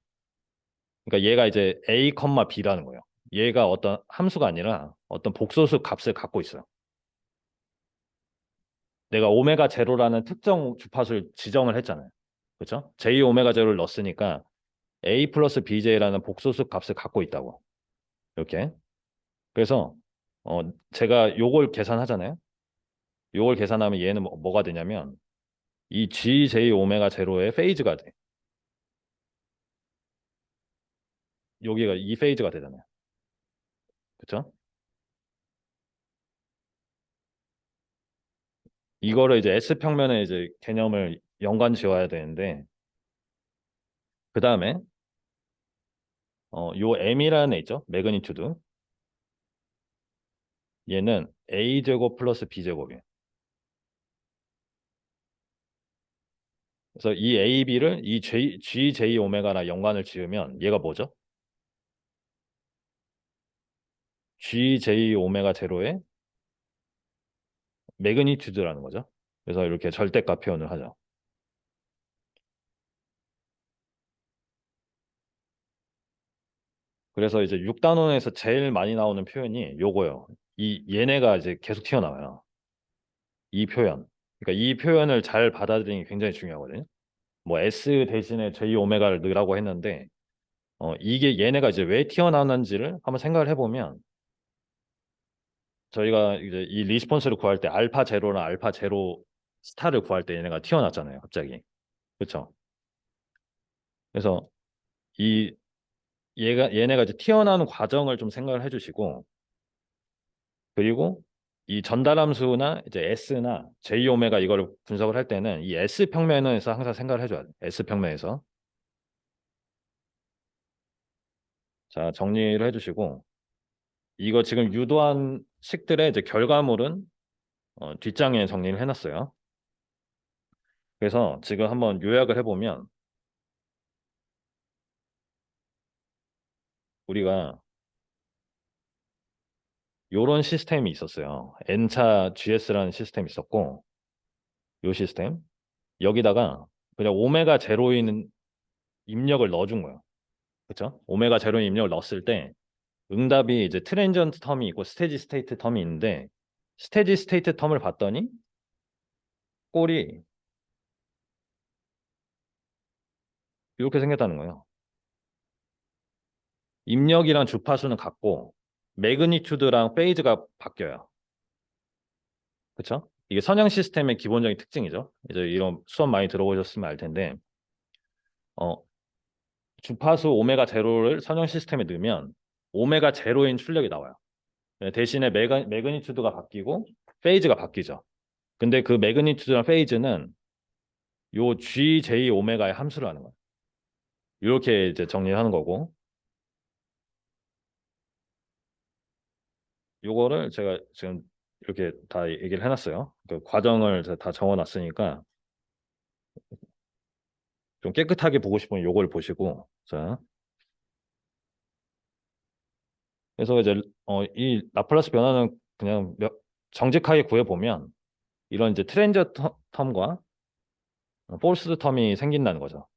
Speaker 1: 그러니까 얘가 이제 A, B라는 거예요. 얘가 어떤 함수가 아니라 어떤 복소수 값을 갖고 있어요. 내가 오메가 제로라는 특정 주파수를 지정을 했잖아요. 그렇죠? J 오메가 제로를 넣었으니까 A 플러스 BJ라는 복소수 값을 갖고 있다고. 이렇게. 그래서 어 제가 요걸 계산하잖아요. 요걸 계산하면 얘는 뭐가 되냐면 이 GJ 오메가 제로의 페이즈가 돼. 여기가 이 페이즈가 되잖아요. 그렇죠? 이거를 이제 S 평면에 이제 개념을 연관 지어야 되는데 그 다음에 요 M이라는 애 있죠? 매그니튜드. 얘는 A 제곱 플러스 B 제곱이에요. 그래서 이 A, B를 이 GJ 오메가랑 연관을 지으면 얘가 뭐죠? GJ 오메가 제로의 매그니튜드라는 거죠. 그래서 이렇게 절대값 표현을 하죠. 그래서 이제 6단원에서 제일 많이 나오는 표현이 요거예요. 이 얘네가 이제 계속 튀어나와요. 이 표현. 그러니까 이 표현을 잘 받아들이는 게 굉장히 중요하거든요. 뭐 S 대신에 J 오메가를 넣으라고 했는데 이게 얘네가 이제 왜 튀어나왔는지를 한번 생각을 해보면 저희가 이제 이 리스폰스를 구할 때 알파 제로랑 알파 제로 스타를 구할 때 얘네가 튀어나왔잖아요. 갑자기. 그렇죠? 그래서 이 얘네가 이제 튀어나오는 과정을 좀 생각을 해주시고 그리고 이 전달함수나 이제 S나 J 오메가 이거를 분석을 할 때는 이 S 평면에서 항상 생각을 해줘야 돼. S 평면에서. 자, 정리를 해주시고 이거 지금 유도한 식들의 이제 결과물은 뒷장에 정리를 해놨어요. 그래서 지금 한번 요약을 해보면 우리가 요런 시스템이 있었어요. N차 GS라는 시스템이 있었고 요 시스템 여기다가 그냥 오메가 제로인 입력을 넣어준 거예요. 그렇죠? 오메가 제로인 입력을 넣었을 때 응답이 이제 트랜지언트 텀이 있고 스테디 스테이트 텀이 있는데 스테디 스테이트 텀을 봤더니 꼴이 이렇게 생겼다는 거예요. 입력이랑 주파수는 같고 매그니튜드랑 페이즈가 바뀌어요. 그렇죠? 이게 선형 시스템의 기본적인 특징이죠. 이제 이런 수업 많이 들어보셨으면 알 텐데 어, 주파수 오메가 제로를 선형 시스템에 넣으면 오메가 제로인 출력이 나와요. 대신에 매그니튜드가 바뀌고 페이즈가 바뀌죠. 근데 그 매그니튜드랑 페이즈는 요 GJ 오메가의 함수를 하는 거예요. 이렇게 이제 정리를 하는 거고 요거를 제가 지금 이렇게 다 얘기를 해놨어요. 그 과정을 다 적어놨으니까 좀 깨끗하게 보고 싶으면 요걸 보시고 자 그래서 이제 이 라플라스 변화는 그냥 정직하게 구해보면 이런 이제 트랜저 텀과 폴스 텀이 생긴다는 거죠.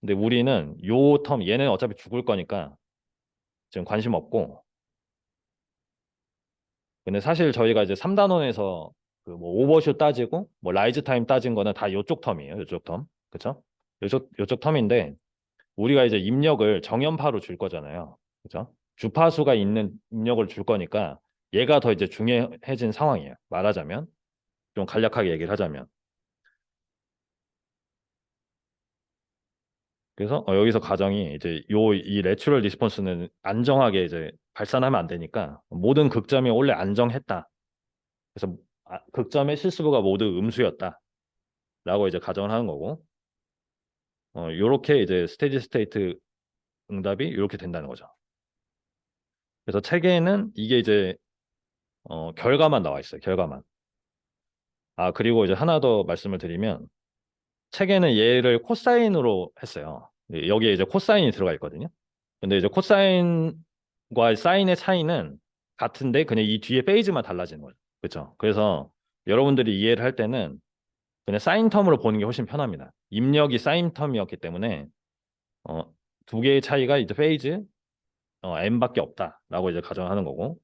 Speaker 1: 근데 우리는 요 텀 얘는 어차피 죽을 거니까 지금 관심 없고 근데 사실 저희가 이제 3단원에서 그 뭐 오버슛 따지고 뭐 라이즈 타임 따진 거는 다 요쪽 텀이에요. 요쪽 텀. 그쵸? 요쪽 텀인데 우리가 이제 입력을 정연파로 줄 거잖아요. 그죠? 주파수가 있는 입력을 줄 거니까 얘가 더 이제 중요해진 상황이에요. 말하자면 좀 간략하게 얘기를 하자면. 그래서 여기서 가정이 이제 이 내추럴 리스폰스는 안정하게 이제 발산하면 안 되니까 모든 극점이 원래 안정했다. 그래서 극점의 실수부가 모두 음수였다라고 이제 가정을 하는 거고 요렇게 이제 스테디 스테이트 응답이 이렇게 된다는 거죠. 그래서 책에는 이게 이제 결과만 나와 있어요. 결과만. 아, 그리고 이제 하나 더 말씀을 드리면 책에는 얘를 코사인으로 했어요. 여기에 이제 코사인이 들어가 있거든요. 근데 이제 코사인과 사인의 차이는 같은데 그냥 이 뒤에 페이지만 달라지는 거죠. 그렇죠? 그래서 여러분들이 이해를 할 때는 그냥 사인 텀으로 보는 게 훨씬 편합니다. 입력이 사인 텀이었기 때문에 어, 두 개의 차이가 이제 페이즈 m밖에 없다라고 이제 가정하는 거고.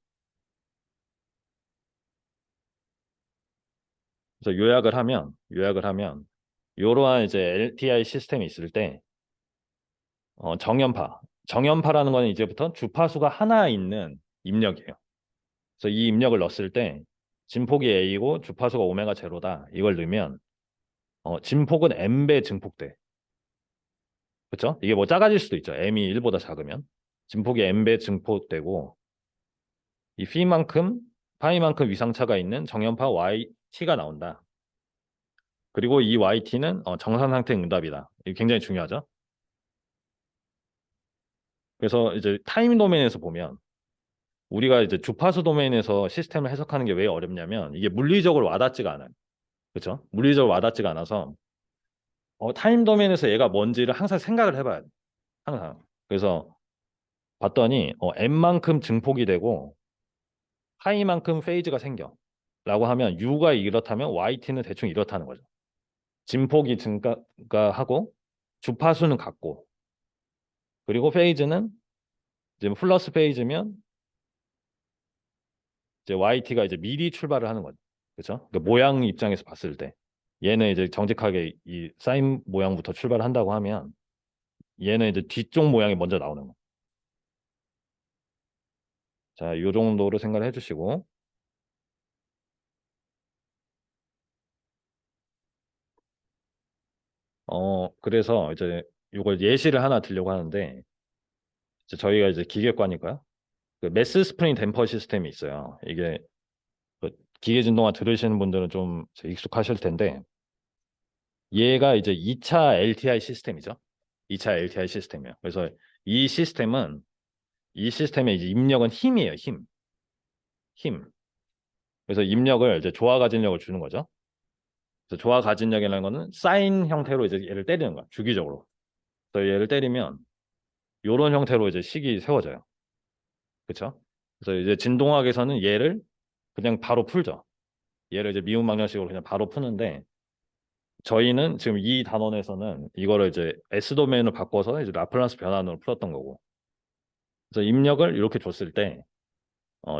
Speaker 1: 그래서 요약을 하면 이러한 이제 LTI 시스템이 있을 때 정연파라는 거는 이제부터 주파수가 하나 있는 입력이에요. 그래서 이 입력을 넣었을 때 진폭이 A고 주파수가 오메가 제로다. 이걸 넣으면 진폭은 M배 증폭돼. 그렇죠? 이게 뭐 작아질 수도 있죠. M이 1보다 작으면. 진폭이 M배 증폭되고 이 파이만큼 위상차가 있는 정연파 YT가 나온다. 그리고 이 YT는 정산 상태 응답이다. 이게 굉장히 중요하죠. 그래서 이제 타임 도메인에서 보면 우리가 이제 주파수 도메인에서 시스템을 해석하는 게 왜 어렵냐면 이게 물리적으로 와닿지가 않아요. 그렇죠? 물리적으로 와닿지가 않아서 타임 도메인에서 얘가 뭔지를 항상 생각을 해봐야 돼. 항상. 그래서 봤더니 n만큼 증폭이 되고 파이만큼 페이즈가 생겨. 라고 하면 u가 이렇다면 yt는 대충 이렇다는 거죠. 진폭이 증가하고 주파수는 같고 그리고 페이즈는 이제 플러스 페이즈면 이제 yt가 이제 미리 출발을 하는 거죠. 그렇죠? 그러니까 모양 입장에서 봤을 때 얘는 이제 정직하게 이 사인 모양부터 출발한다고 하면 얘는 이제 뒤쪽 모양이 먼저 나오는 거. 자, 이 정도로 생각을 해주시고 그래서 이제 이걸 예시를 하나 드리려고 하는데 이제 저희가 이제 기계과니까요. 그 매스 스프링 댐퍼 시스템이 있어요. 이게 그 기계 진동화 들으시는 분들은 좀 익숙하실 텐데 얘가 이제 2차 LTI 시스템이죠. 2차 LTI 시스템이에요. 그래서 이 시스템은 이 시스템의 이제 입력은 힘이에요. 힘. 힘. 그래서 입력을 이제 조화 가진력을 주는 거죠. 그래서 조화 가진력이라는 거는 사인 형태로 이제 얘를 때리는 거야. 주기적으로. 그래서 얘를 때리면 이런 형태로 이제 식이 세워져요. 그렇죠? 그래서 이제 진동학에서는 얘를 그냥 바로 풀죠. 얘를 이제 미분 방정식으로 그냥 바로 푸는데 저희는 지금 이 단원에서는 이거를 이제 S 도메인으로 바꿔서 이제 라플란스 변환으로 풀었던 거고. 그래서 입력을 이렇게 줬을 때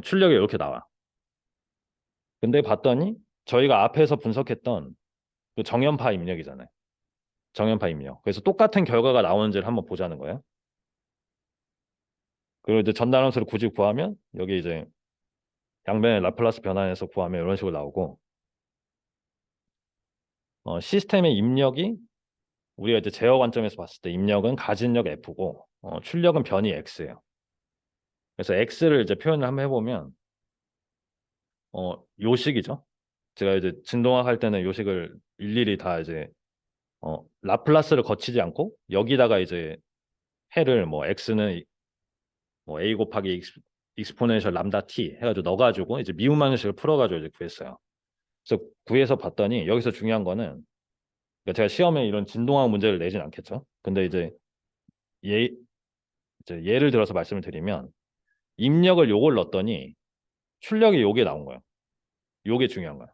Speaker 1: 출력이 이렇게 나와. 근데 봤더니 저희가 앞에서 분석했던 그 정연파 입력이잖아요. 정연파 입력. 그래서 똑같은 결과가 나오는지를 한번 보자는 거예요. 그리고 이제 전달 함수를 굳이 구하면 여기 이제 양변의 라플라스 변환해서 구하면 이런 식으로 나오고 시스템의 입력이 우리가 이제 제어 관점에서 봤을 때 입력은 가진력 F고 출력은 변이 X예요. 그래서 X를 이제 표현을 한번 해보면 요식이죠. 제가 이제 진동학 할 때는 요식을 일일이 다 이제 라플라스를 거치지 않고 여기다가 이제 해를 뭐 X는 뭐 A 곱하기 익스포넨셜 람다 T 해가지고 넣어가지고 이제 미분 방정식을 풀어가지고 이제 구했어요. 그래서 구해서 봤더니 여기서 중요한 거는 그러니까 제가 시험에 이런 진동학 문제를 내진 않겠죠. 근데 예, 이제 예를 들어서 말씀을 드리면 입력을 요걸 넣었더니 출력이 요게 나온 거예요. 요게 중요한 거예요.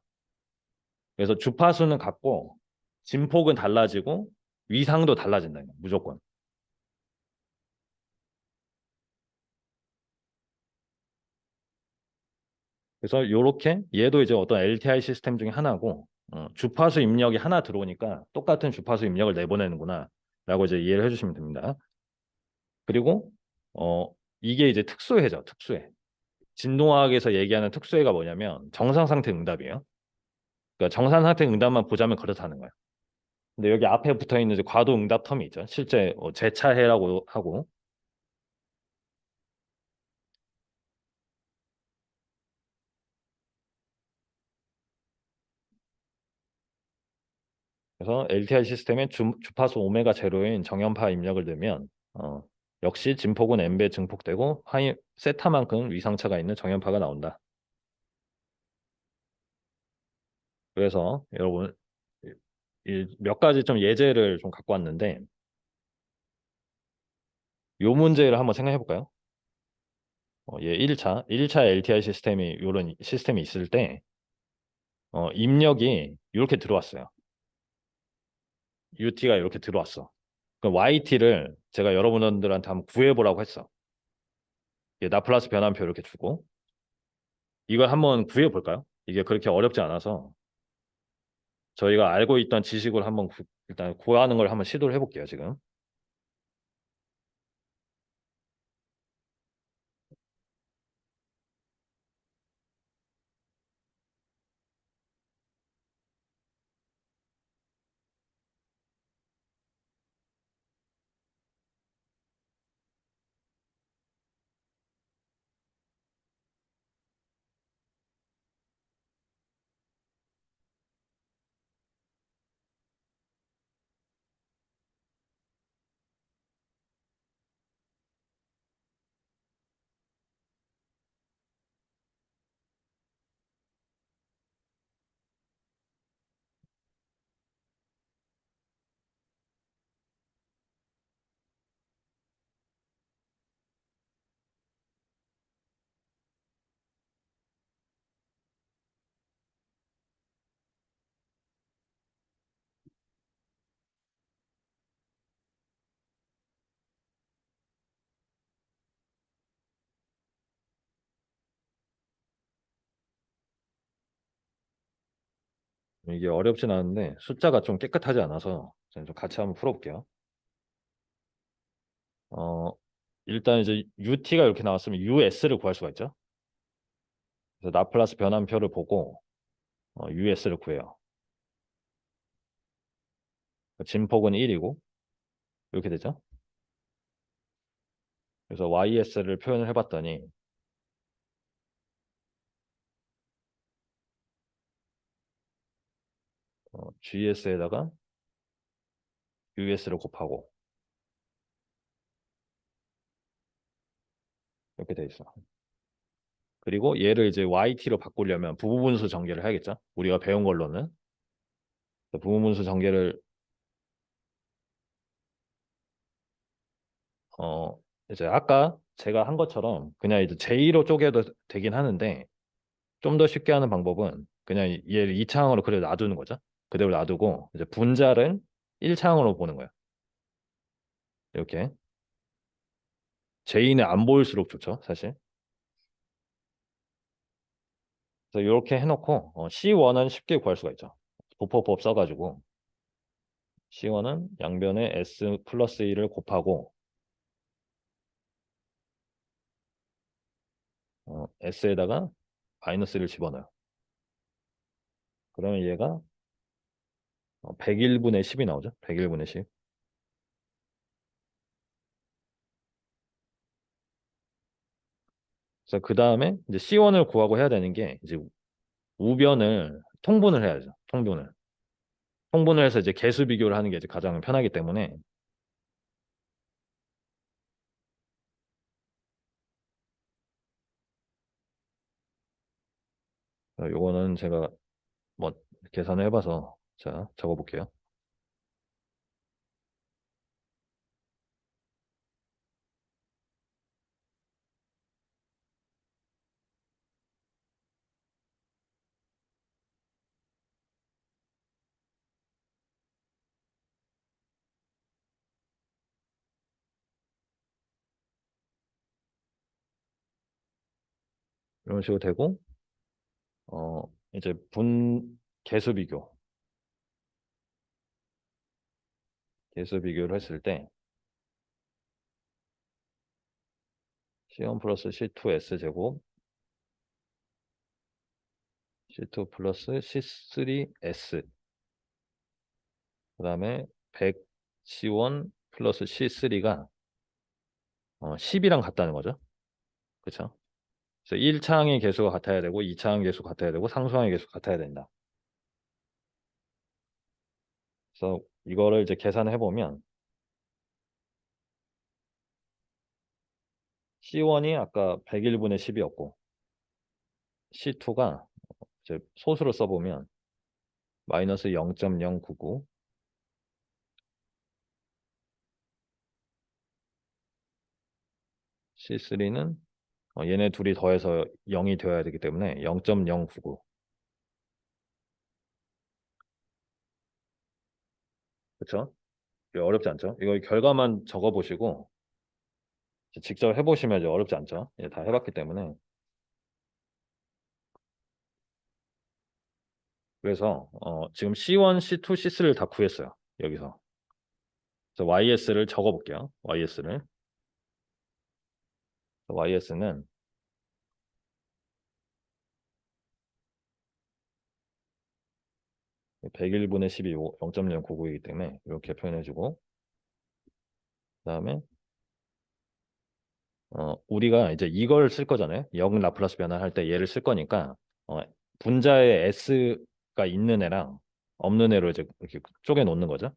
Speaker 1: 그래서 주파수는 같고 진폭은 달라지고 위상도 달라진다. 무조건. 그래서 요렇게 얘도 이제 어떤 LTI 시스템 중에 하나고 주파수 입력이 하나 들어오니까 똑같은 주파수 입력을 내보내는구나 라고 이제 이해를 해주시면 됩니다. 그리고 어, 이게 이제 특수해죠. 특수해. 진동학에서 얘기하는 특수해가 뭐냐면 정상 상태 응답이에요. 그러니까 정상 상태 응답만 보자면 그렇다는 거예요. 근데 여기 앞에 붙어 있는 이제 과도 응답 텀이 있죠. 실제 재차해라고 하고 그래서 LTI 시스템에 주파수 오메가 제로인 정연파 입력을 넣으면 역시 진폭은 N배 증폭되고 세타만큼 위상차가 있는 정연파가 나온다. 그래서 여러분 몇 가지 좀 예제를 좀 갖고 왔는데 요 문제를 한번 생각해 볼까요? 예, 1차 LTI 시스템이 이런 시스템이 있을 때 입력이 이렇게 들어왔어요. UT가 이렇게 들어왔어. 그 YT를 제가 여러분들한테 한번 구해보라고 했어. 이게 라플라스 변환표 이렇게 주고 이걸 한번 구해 볼까요? 이게 그렇게 어렵지 않아서 저희가 알고 있던 지식을 한번 일단 구하는 걸 한번 시도를 해볼게요, 지금. 이게 어렵진 않은데 숫자가 좀 깨끗하지 않아서 저는 좀 같이 한번 풀어볼게요. 어, 일단 이제 UT가 이렇게 나왔으면 US를 구할 수가 있죠. 그래서 라플라스 변환표를 보고 US를 구해요. 진폭은 1이고 이렇게 되죠. 그래서 YS를 표현을 해봤더니 GS에다가 US를 곱하고 이렇게 돼 있어. 그리고 얘를 이제 YT로 바꾸려면 부분수 전개를 해야겠죠. 우리가 배운 걸로는 부분수 전개를 어 이제 아까 제가 한 것처럼 그냥 이제 J로 쪼개도 되긴 하는데 좀 더 쉽게 하는 방법은 그냥 얘를 2차항으로 그대로 놔두는 거죠. 그대로 놔두고 이제 분자를 1차항으로 보는 거예요. 이렇게 J는 안 보일수록 좋죠, 사실. 그래서 이렇게 해놓고 C1은 쉽게 구할 수가 있죠. 도포법 써가지고 C1은 양변에 S 플러스 1을 곱하고 S에다가 마이너스를 집어넣어요. 그러면 얘가 101분의 10이 나오죠. 101분의 10. 그래서 그 다음에 이제 C1을 구하고 해야 되는 게 이제 우변을 통분을 해야죠. 통분을. 통분을 해서 이제 개수 비교를 하는 게 이제 가장 편하기 때문에 요거는 제가 뭐 계산을 해봐서 자 적어볼게요. 이런 식으로 되고 이제 분 개수 비교 개수 비교를 했을 때 C1 플러스 C2S 제곱 C2 플러스 C3S 그다음에 100 C1 플러스 C3가 10이랑 같다는 거죠. 그렇죠? 그래서 1차항의 개수가 같아야 되고 2차항 개수 같아야 되고 상수항의 개수 같아야 된다. 그래서 이거를 이제 계산해 보면 C1이 아까 101분의 10이었고 C2가 이제 소수로 써보면 마이너스 0.099 C3는 얘네 둘이 더해서 0이 되어야 되기 때문에 0.099 그렇죠? 어렵지 않죠? 이거 결과만 적어 보시고 직접 해보시면 이제 어렵지 않죠. 예, 다 해봤기 때문에. 그래서 지금 C1, C2, C3를 다 구했어요. 여기서. 그래서 YS를 적어볼게요. YS는 101분의 12, 0.099이기 때문에 이렇게 표현해주고, 그다음에 우리가 이제 이걸 쓸 거잖아요. 영 라플라스 변환할 때 얘를 쓸 거니까 어, 분자에 S가 있는 애랑 없는 애로 이제 이렇게 쪼개 놓는 거죠.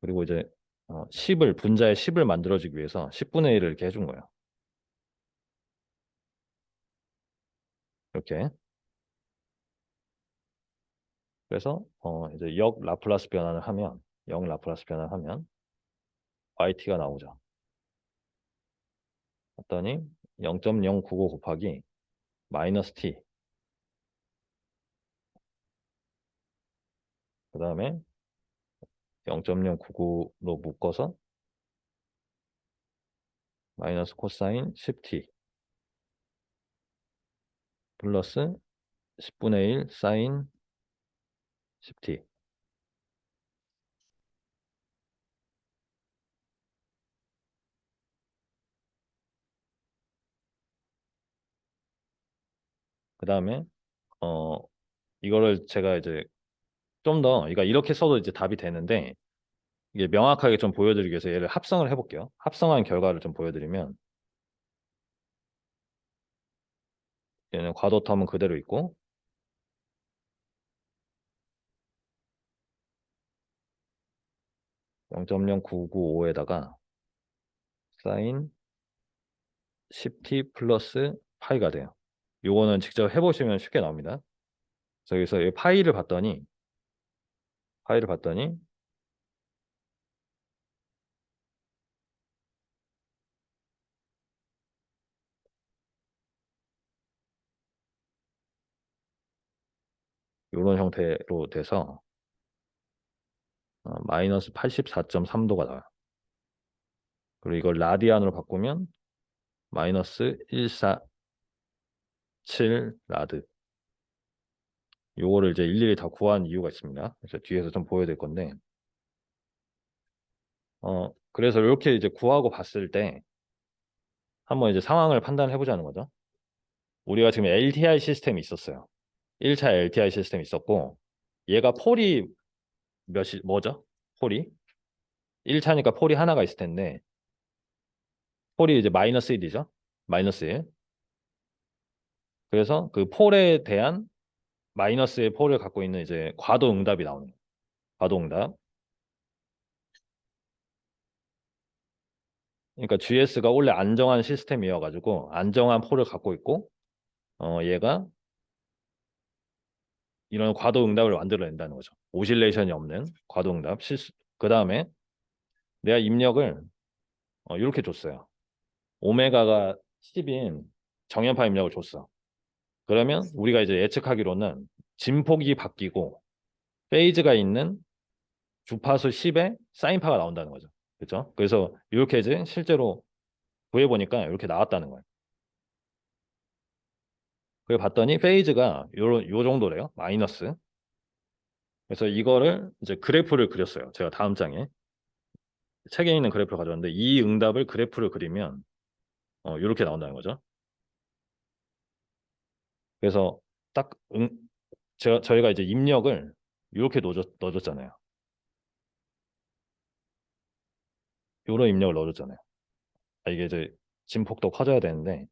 Speaker 1: 그리고 이제 10을 분자에 10을 만들어주기 위해서 10분의 1을 이렇게 해준 거예요. 이렇게. 그래서 이제 역 라플라스 변환하면 YT가 나오죠. 했더니 0.099 곱하기 마이너스 T, 그 다음에 0.099로 묶어서 마이너스 코사인 10T 플러스 10분의 1 사인 10T. 그 다음에 어 이거를 제가 이제 좀 더, 그러니까 이렇게 써도 이제 답이 되는데, 이게 명확하게 좀 보여드리기 위해서 얘를 합성을 해볼게요. 합성한 결과를 좀 보여드리면, 얘는 괄호 텀은 그대로 있고, 0.0995에다가 사인 10t 플러스 파이가 돼요. 요거는 직접 해보시면 쉽게 나옵니다. 그래서 여기서 이 파이를 봤더니 요런 형태로 돼서 마이너스 84.3도가 나와요. 그리고 이걸 라디안으로 바꾸면 마이너스 147 라드. 요거를 이제 일일이 다 구한 이유가 있습니다. 그래서 뒤에서 좀 보여드릴 건데, 그래서 이렇게 이제 구하고 봤을 때 한번 이제 상황을 판단해 보자는 거죠. 우리가 지금 LTI 시스템이 있었어요. 1차 LTI 시스템이 있었고, 얘가 폴이 뭐죠? 폴이? 1차니까 폴이 하나가 있을 텐데, 폴이 이제 마이너스 1이죠? 마이너스 1. 그래서 그 폴에 대한 마이너스의 폴을 갖고 있는 이제 과도응답이 나오는 거예요. 과도응답. 그러니까 GS가 원래 안정한 시스템이어가지고 안정한 폴을 갖고 있고 얘가 이런 과도응답을 만들어낸다는 거죠. 오실레이션이 없는 과도응답 실수. 그 다음에 내가 입력을 이렇게 줬어요. 오메가가 10인 정연파 입력을 줬어. 그러면 우리가 이제 예측하기로는 진폭이 바뀌고 페이즈가 있는 주파수 10에 사인파가 나온다는 거죠. 그렇죠? 그래서 이렇게 이제 실제로 구해보니까 이렇게 나왔다는 거예요. 그래 봤더니 페이즈가 요 정도래요. 마이너스. 그래서 이거를 이제 그래프를 그렸어요. 제가 다음 장에 책에 있는 그래프를 가져왔는데 이 응답을 그래프를 그리면 이렇게 나온다는 거죠. 그래서 딱 저희가 이제 입력을 이렇게 넣어줬잖아요. 요런 입력을 넣어줬잖아요. 이게 이제 진폭도 커져야 되는데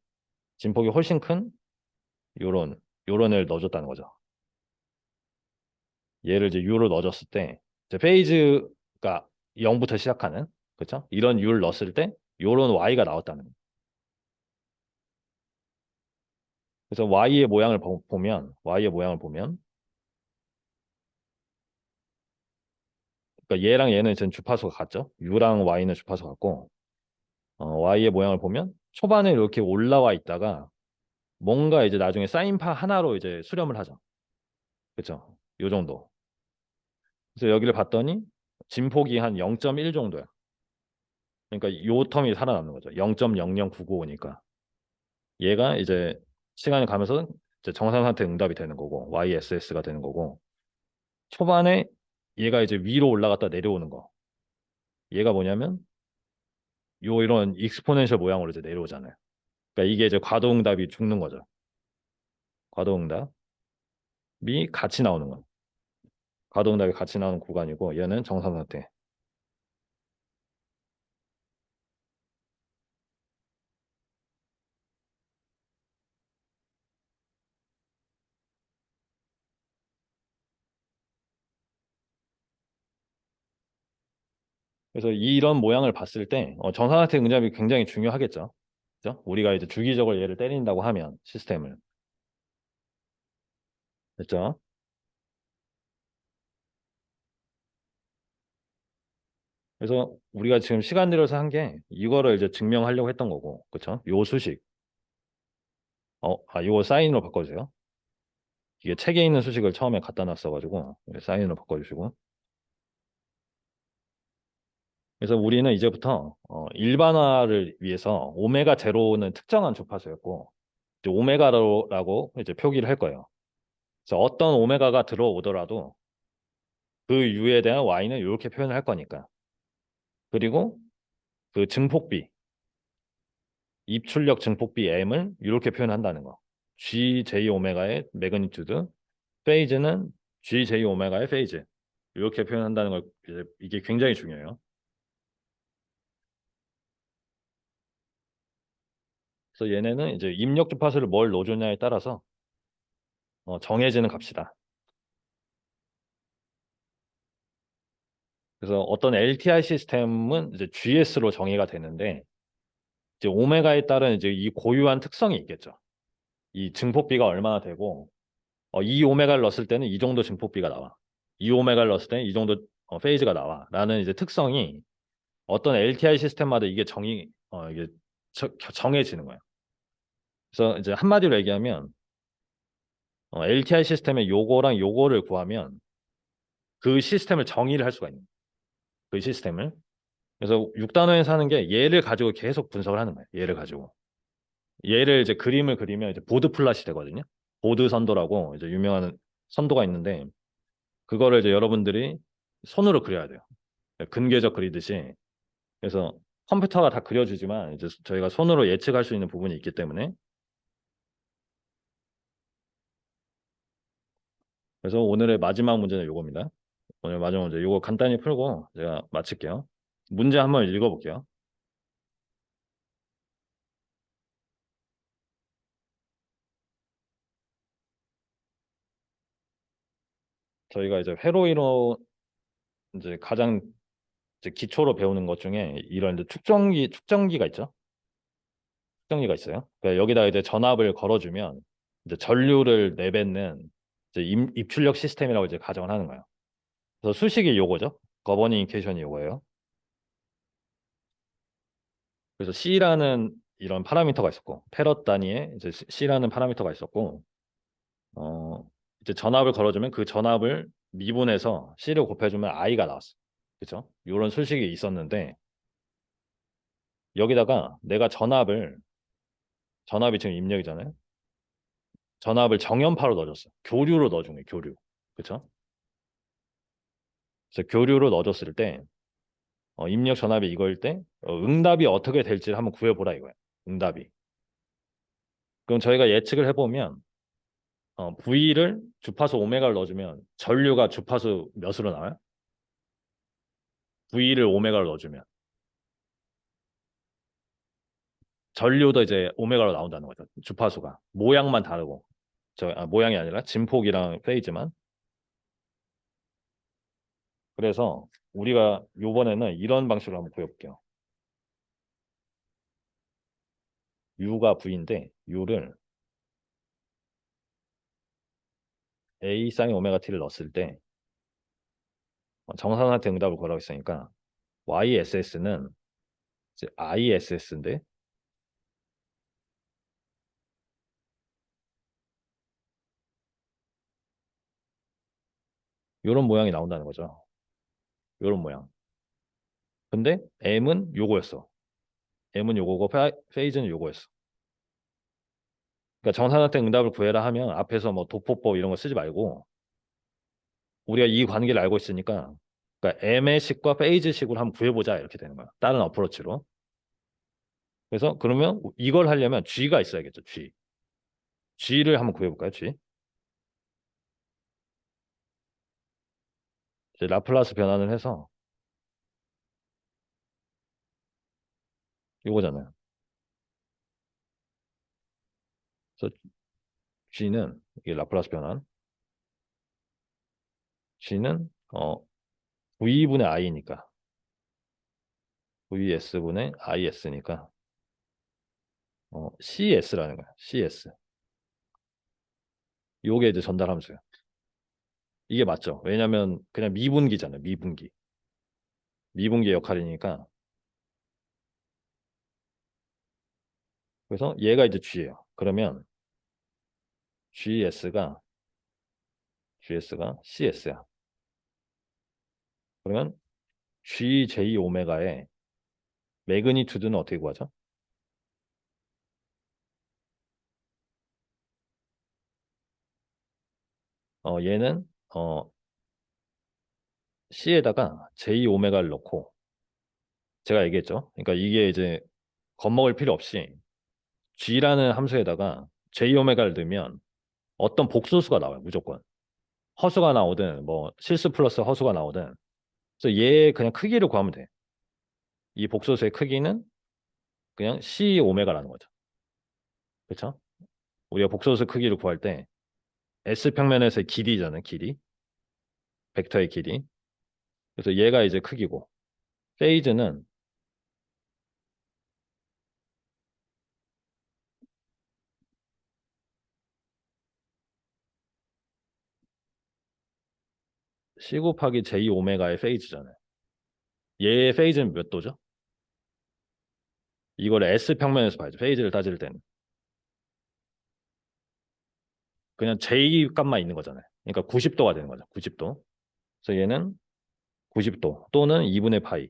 Speaker 1: 진폭이 훨씬 큰 요런 애를 넣어줬다는 거죠. 얘를 이제 U로 넣어줬을 때 이제 페이즈가 0부터 시작하는, 그렇죠? 이런 U를 넣었을 때 요런 Y가 나왔다는 거예요. 그래서 Y의 모양을 보면 그러니까 얘랑 얘는 지금 주파수가 같죠? U랑 Y는 주파수가 같고 Y의 모양을 보면 초반에 이렇게 올라와 있다가 뭔가 이제 나중에 사인파 하나로 이제 수렴을 하죠. 그렇죠? 요 정도. 그래서 여기를 봤더니 진폭이 한 0.1 정도야. 그러니까 요 텀이 살아남는 거죠. 0.00995니까. 얘가 이제 시간이 가면서 이제 정상 상태 응답이 되는 거고 YSS가 되는 거고 초반에 얘가 이제 위로 올라갔다 내려오는 거. 얘가 뭐냐면 요 이런 익스포넨셜 모양으로 이제 내려오잖아요. 그러니까 이게 이제 과도응답이 죽는 거죠. 과도응답이 같이 나오는 거예요. 과도응답이 같이 나오는 구간이고 얘는 정상 상태. 그래서 이런 모양을 봤을 때 정상 상태 응답이 굉장히 중요하겠죠. 그죠? 우리가 이제 주기적으로 얘를 때린다고 하면 시스템을 됐죠? 그래서 우리가 지금 시간 들여서 한 게 이거를 이제 증명하려고 했던 거고, 그렇죠? 요 수식, 이거 사인으로 바꿔주세요. 이게 책에 있는 수식을 처음에 갖다 놨어가지고 사인으로 바꿔주시고. 그래서 우리는 이제부터 일반화를 위해서 오메가 제로는 특정한 주파수였고, 이제 오메가라고 이제 표기를 할 거예요. 그래서 어떤 오메가가 들어오더라도 그 U에 대한 Y는 이렇게 표현을 할 거니까. 그리고 그 증폭비, 입출력 증폭비 M을 이렇게 표현한다는 거. GJ 오메가의 매그니튜드, 페이즈는 GJ 오메가의 페이즈. 이렇게 표현한다는 걸 이게 굉장히 중요해요. 그래서 얘네는 이제 입력 주파수를 뭘 넣어주냐에 따라서 정해지는 값이다. 그래서 어떤 LTI 시스템은 이제 GS로 정의가 되는데 이제 오메가에 따른 이제 이 고유한 특성이 있겠죠. 이 증폭비가 얼마나 되고 이 오메가를 넣었을 때는 이 정도 증폭비가 나와. 이 오메가를 넣었을 때는 이 정도 페이즈가 나와. 라는 이제 특성이 어떤 LTI 시스템마다 이게 이게 정해지는 거예요. 그래서 이제 한마디로 얘기하면 LTI 시스템의 요거랑 요거를 구하면 그 시스템을 정의를 할 수가 있는 거예요. 그 시스템을. 그래서 6단원에서 하는 게 얘를 가지고 계속 분석을 하는 거예요. 얘를 가지고. 얘를 이제 그림을 그리면 이제 보드 플랫이 되거든요. 보드 선도라고 이제 유명한 선도가 있는데 그거를 이제 여러분들이 손으로 그려야 돼요. 근궤적 그리듯이. 그래서 컴퓨터가 다 그려주지만 이제 저희가 손으로 예측할 수 있는 부분이 있기 때문에 그래서 오늘의 마지막 문제는 요겁니다. 오늘 마지막 문제 요거 간단히 풀고 제가 마칠게요. 문제 한번 읽어볼게요. 저희가 이제 회로이로 이제 가장 이제 기초로 배우는 것 중에 이런 이제 축전기가 있죠. 축전기가 있어요. 그러니까 여기다 이제 전압을 걸어주면 이제 전류를 내뱉는 이제 입출력 시스템이라고 이제 가정을 하는 거예요. 그래서 수식이 요거죠. 거버닝케이션이 요거예요. 그래서 C라는 이런 파라미터가 있었고 페럿 단위에 이제 C라는 파라미터가 있었고 어 이제 전압을 걸어주면 그 전압을 미분해서 C를 곱해주면 I가 나왔어. 그렇죠? 이런 수식이 있었는데 여기다가 내가 전압이 지금 입력이잖아요. 전압을 정연파로 넣어줬어. 교류로 넣어준 거예요. 교류. 그렇죠? 그래서 교류로 넣어줬을 때 입력 전압이 이거일 때 응답이 어떻게 될지를 한번 구해보라 이거예요. 응답이. 그럼 저희가 예측을 해보면 V를 주파수 오메가를 넣어주면 전류가 주파수 몇으로 나와요? V를 오메가로 넣어주면 전류도 이제 오메가로 나온다는 거죠. 주파수가 모양만 다르고 모양이 아니라 진폭이랑 페이즈만. 그래서 우리가 요번에는 이런 방식으로 한번 보여볼게요. U가 V인데 U를 A 사인 오메가 T를 넣었을 때 정상한테 응답을 구하라고 했으니까 YSS는 이제 ISS인데 이런 모양이 나온다는 거죠. 요런 모양. 근데 M은 요거였어. M은 요거고 페이즈는 요거였어. 그러니까 정사각형 응답을 구해라 하면 앞에서 뭐 도포법 이런 거 쓰지 말고 우리가 이 관계를 알고 있으니까 그러니까 M의 식과 페이즈식으로 한번 구해보자 이렇게 되는 거야. 다른 어프로치로. 그래서 그러면 이걸 하려면 G가 있어야겠죠. G. G를 한번 구해볼까요? G. 이제 라플라스 변환을 해서 이거잖아요. 그래서 G는 이게 라플라스 변환. G는 V분의 I니까 VS분의 IS니까 CS라는 거야. CS. 요게 이제 전달함수야. 이게 맞죠? 왜냐면 그냥 미분기잖아요. 미분기. 미분기 역할이니까. 그래서 얘가 이제 G예요. 그러면 GS가 CS야. 그러면 GJ 오메가의 매그니튜드는 어떻게 구하죠? 얘는 C에다가 J 오메가를 넣고 제가 얘기했죠. 그러니까 이게 이제 겁먹을 필요 없이 G라는 함수에다가 J 오메가를 넣으면 어떤 복소수가 나와요. 무조건. 허수가 나오든 뭐 실수 플러스 허수가 나오든 그래서 얘 그냥 크기를 구하면 돼. 이 복소수의 크기는 그냥 C 오메가라는 거죠. 그렇죠? 우리가 복소수 크기를 구할 때 S 평면에서의 길이잖아요. 길이. 벡터의 길이. 그래서 얘가 이제 크기고 페이즈는 10 곱하기 J 오메가의 페이즈잖아요. 얘의 페이즈는 몇 도죠? 이걸 S 평면에서 봐야죠. 페이즈를 따질 때는. 그냥 J 값만 있는 거잖아요. 그러니까 90도가 되는 거죠. 90도. 그래서 얘는 90도 또는 2분의 파이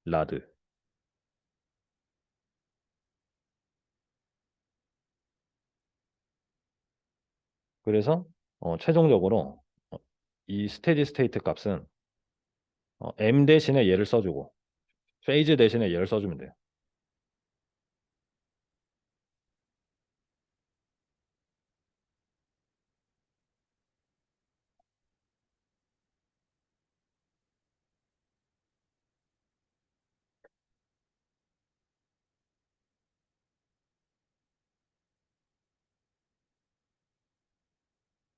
Speaker 1: 라드. 그래서 최종적으로 이 스테디 스테이트 값은 M 대신에 얘를 써주고 페이즈 대신에 얘를 써주면 돼요.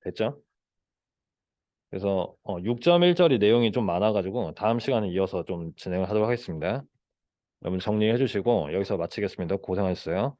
Speaker 1: 됐죠? 그래서 6.1절이 내용이 좀 많아가지고 다음 시간에 이어서 좀 진행을 하도록 하겠습니다. 여러분 정리해 주시고 여기서 마치겠습니다. 고생하셨어요.